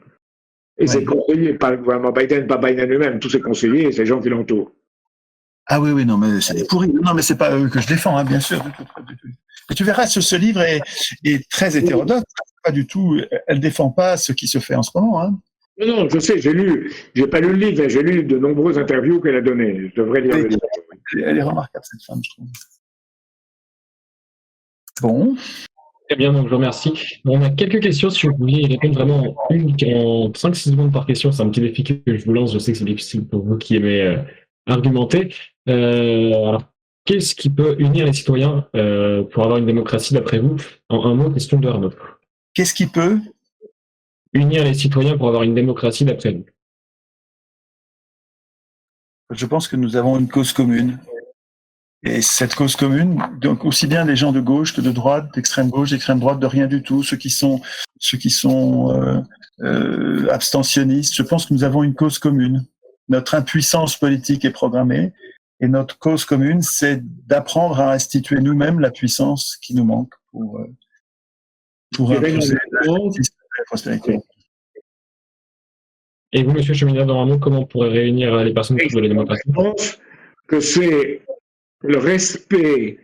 Et c'est conseillé par le gouvernement Biden, pas Biden lui-même, tous ses conseillers et ces gens qui l'entourent. Ah oui, non, mais c'est des pourris. Non, mais c'est pas eux que je défends, hein, bien sûr. Et tu verras, ce livre est très hétérodoxe. Pas du tout. Elle défend pas ce qui se fait en ce moment. Hein. Non, je sais, j'ai pas lu le livre, j'ai lu de nombreuses interviews qu'elle a données. Je devrais lire le livre. Elle est remarquable, cette femme, je trouve. Bon. Très bien, donc je vous remercie. On a quelques questions, si vous pouviez y répondre vraiment en 5-6 secondes par question. C'est un petit défi que je vous lance, je sais que c'est difficile pour vous qui aimez argumenter. Alors, qu'est-ce qui peut unir les citoyens pour avoir une démocratie d'après vous? En un mot, question de Arnaud. Qu'est-ce qui peut unir les citoyens pour avoir une démocratie d'après vous? Je pense que nous avons une cause commune. Et cette cause commune, donc aussi bien les gens de gauche que de droite, d'extrême gauche, d'extrême droite, de rien du tout, ceux qui sont abstentionnistes, je pense que nous avons une cause commune. Notre impuissance politique est programmée, et notre cause commune, c'est d'apprendre à instituer nous-mêmes la puissance qui nous manque pour imposer la prospérité. Et vous, monsieur Cheminade, dans un mot, comment on pourrait réunir les personnes qui veulent la démocratie? Je pense que c'est le respect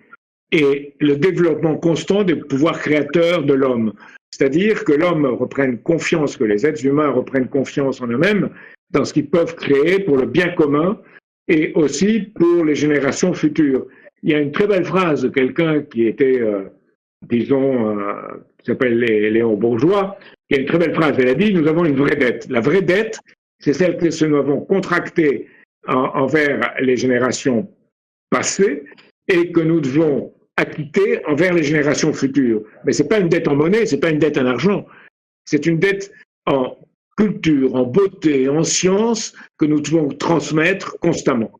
et le développement constant des pouvoirs créateurs de l'homme. C'est-à-dire que l'homme reprenne confiance, que les êtres humains reprennent confiance en eux-mêmes, dans ce qu'ils peuvent créer pour le bien commun et aussi pour les générations futures. Il y a une très belle phrase de quelqu'un qui était, qui s'appelle Léon Bourgeois, qui a une très belle phrase. Elle a dit « Nous avons une vraie dette. La vraie dette, c'est celle que nous avons contractée envers les générations passées et que nous devons acquitter envers les générations futures. Mais ce n'est pas une dette en monnaie, ce n'est pas une dette en argent, c'est une dette en culture, en beauté, en science que nous devons transmettre constamment. »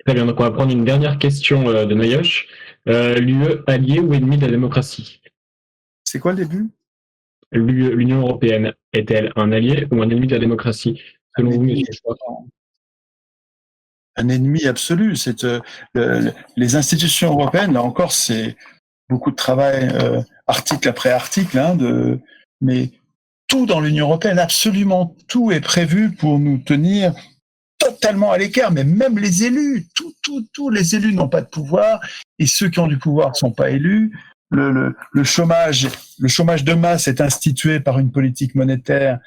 Très bien, donc on va prendre une dernière question de Nayoche. L'UE allié ou ennemi de la démocratie? C'est quoi le début? L'Union européenne est-elle un allié ou un ennemi de la démocratie, selon vous, monsieur Chouard? Un ennemi absolu. C'est les institutions européennes. Là encore, c'est beaucoup de travail, article après article, mais tout dans l'Union européenne, absolument tout est prévu pour nous tenir totalement à l'écart. Mais même les élus, tous les élus n'ont pas de pouvoir, et ceux qui ont du pouvoir ne sont pas élus. Le chômage de masse est institué par une politique monétaire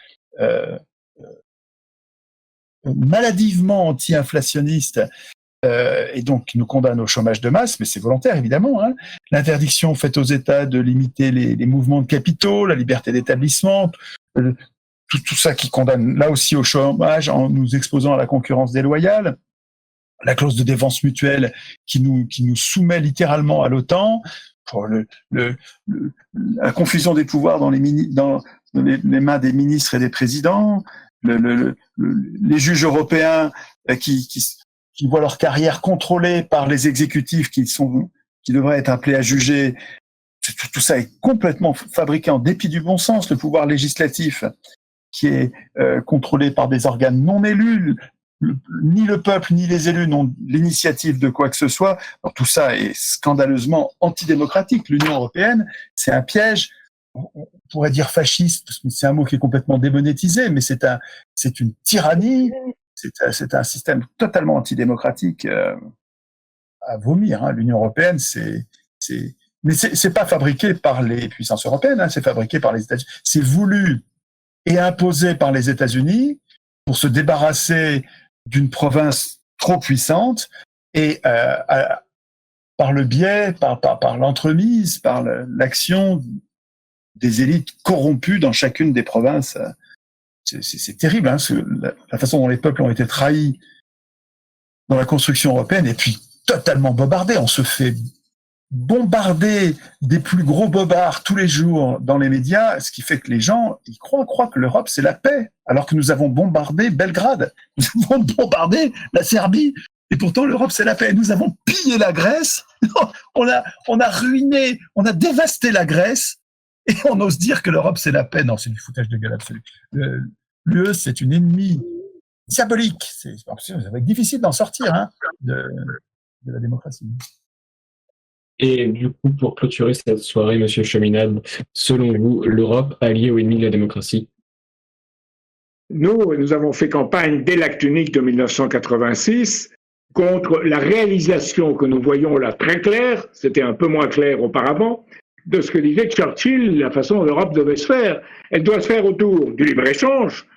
maladivement anti-inflationniste, et donc qui nous condamne au chômage de masse, mais c'est volontaire évidemment. L'interdiction faite aux États de limiter les mouvements de capitaux, la liberté d'établissement, tout ça qui condamne là aussi au chômage en nous exposant à la concurrence déloyale. La clause de défense mutuelle qui nous soumet littéralement à l'OTAN, pour la confusion des pouvoirs dans les mains des ministres et des présidents, les juges européens qui voient leur carrière contrôlée par les exécutifs qui devraient être appelés à juger. Tout ça est complètement fabriqué en dépit du bon sens. Le pouvoir législatif qui est contrôlé par des organes non élus, ni le peuple ni les élus n'ont l'initiative de quoi que ce soit. Alors, tout ça est scandaleusement antidémocratique. L'Union européenne, c'est un piège. On pourrait dire fasciste, parce que c'est un mot qui est complètement démonétisé, mais c'est une tyrannie, c'est un système totalement antidémocratique à vomir. L'Union européenne, c'est Mais c'est pas fabriqué par les puissances européennes, hein, c'est fabriqué par les États-Unis. C'est voulu et imposé par les États-Unis pour se débarrasser d'une province trop puissante et par le biais, par l'entremise, par l'action des élites corrompues dans chacune des provinces. C'est terrible, hein, la façon dont les peuples ont été trahis dans la construction européenne et puis totalement bombardés. On se fait bombarder des plus gros bobards tous les jours dans les médias, ce qui fait que les gens ils croient que l'Europe c'est la paix, alors que nous avons bombardé Belgrade, nous avons bombardé la Serbie, et pourtant l'Europe c'est la paix. Nous avons pillé la Grèce, on a ruiné, on a dévasté la Grèce, et on ose dire que l'Europe c'est la paix. Non, c'est du foutage de gueule absolu. L'UE c'est une ennemie diabolique. Ça va être difficile d'en sortir, hein, de la démocratie. Et du coup, pour clôturer cette soirée, Monsieur Cheminade, selon vous, l'Europe alliée ou ennemie de la démocratie? Nous avons fait campagne dès l'acte unique de 1986 contre la réalisation que nous voyons là très claire, c'était un peu moins clair auparavant, de ce que disait Churchill, la façon dont l'Europe devait se faire. Elle doit se faire autour du libre-échange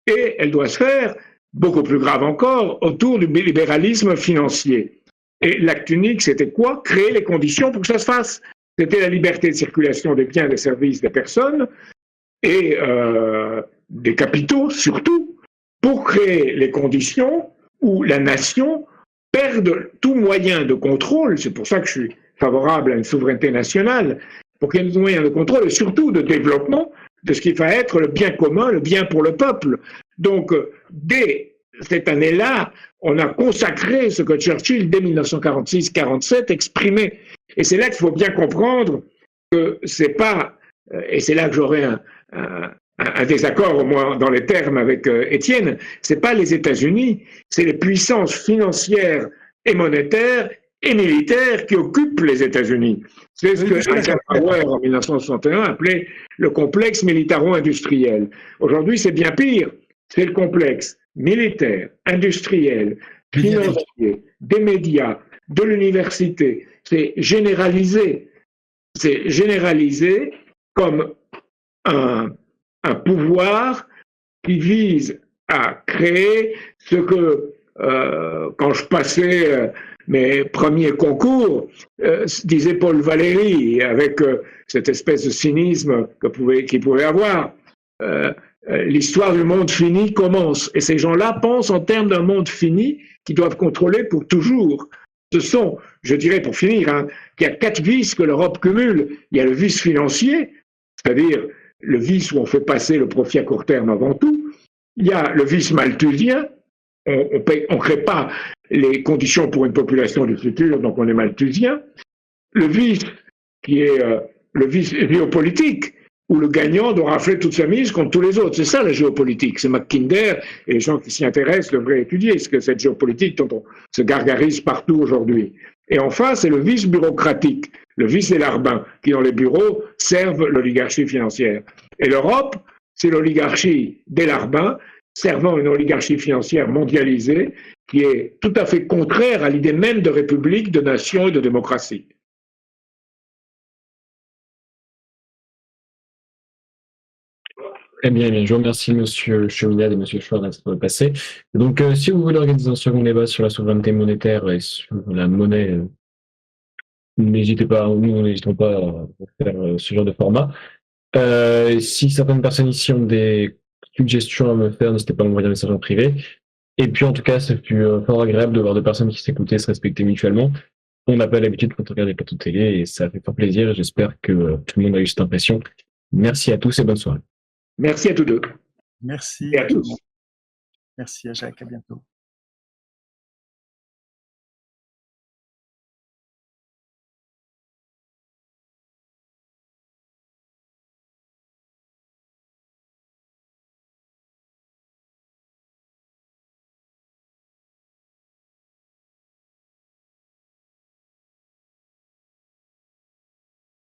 et elle doit se faire, beaucoup plus grave encore, autour du libéralisme financier. Et l'acte unique, c'était quoi? Créer les conditions pour que ça se fasse. C'était la liberté de circulation des biens, des services, des personnes et des capitaux surtout, pour créer les conditions où la nation perde tout moyen de contrôle. C'est pour ça que je suis favorable à une souveraineté nationale, pour qu'il y ait des moyens de contrôle et surtout de développement de ce qui va être le bien commun, le bien pour le peuple. Donc, dès cette année-là, on a consacré ce que Churchill, dès 1946-47, exprimait. Et c'est là qu'il faut bien comprendre que c'est pas, et c'est là que j'aurais un désaccord, au moins dans les termes avec Étienne, c'est pas les États-Unis, c'est les puissances financières et monétaires et militaires qui occupent les États-Unis. C'est ce que Eisenhower, en 1961, appelait le complexe militaro-industriel. Aujourd'hui, c'est bien pire. C'est le complexe militaire, industriel, financier, des médias, de l'université. C'est généralisé. C'est généralisé comme un pouvoir qui vise à créer ce que, quand je passais mes premiers concours, disait Paul Valéry, avec cette espèce de cynisme qu'il pouvait avoir, l'histoire du monde fini commence. Et ces gens-là pensent en termes d'un monde fini qu'ils doivent contrôler pour toujours. Ce sont, je dirais pour finir, hein, qu'il y a 4 vices que l'Europe cumule. Il y a le vice financier, c'est-à-dire le vice où on fait passer le profit à court terme avant tout. Il y a le vice malthusien, on ne crée pas les conditions pour une population du futur, donc on est malthusien. Le vice qui est le vice géopolitique, où le gagnant doit rafler toute sa mise contre tous les autres. C'est ça la géopolitique. C'est Mackinder et les gens qui s'y intéressent devraient étudier ce que cette géopolitique dont on se gargarise partout aujourd'hui. Et enfin, c'est le vice bureaucratique, le vice des larbins, qui dans les bureaux servent l'oligarchie financière. Et l'Europe, c'est l'oligarchie des larbins, servant une oligarchie financière mondialisée qui est tout à fait contraire à l'idée même de république, de nation et de démocratie. Eh bien, je vous remercie M. Cheminade et M. Chouard d'être passés. Donc, si vous voulez organiser un second débat sur la souveraineté monétaire et sur la monnaie, n'hésitez pas, nous n'hésitons pas à faire ce genre de format. Si certaines personnes ici ont des suggestions à me faire, n'hésitez pas à m'envoyer un message en privé. Et puis, en tout cas, ça fut fort agréable de voir deux personnes qui s'écoutaient, se respectaient mutuellement. On n'a pas l'habitude quand on regarde les plateaux de télé et ça fait fort plaisir et j'espère que tout le monde a eu cette impression. Merci à tous et bonne soirée. Merci à tous deux. Merci et à tous. Merci à Jacques, à bientôt.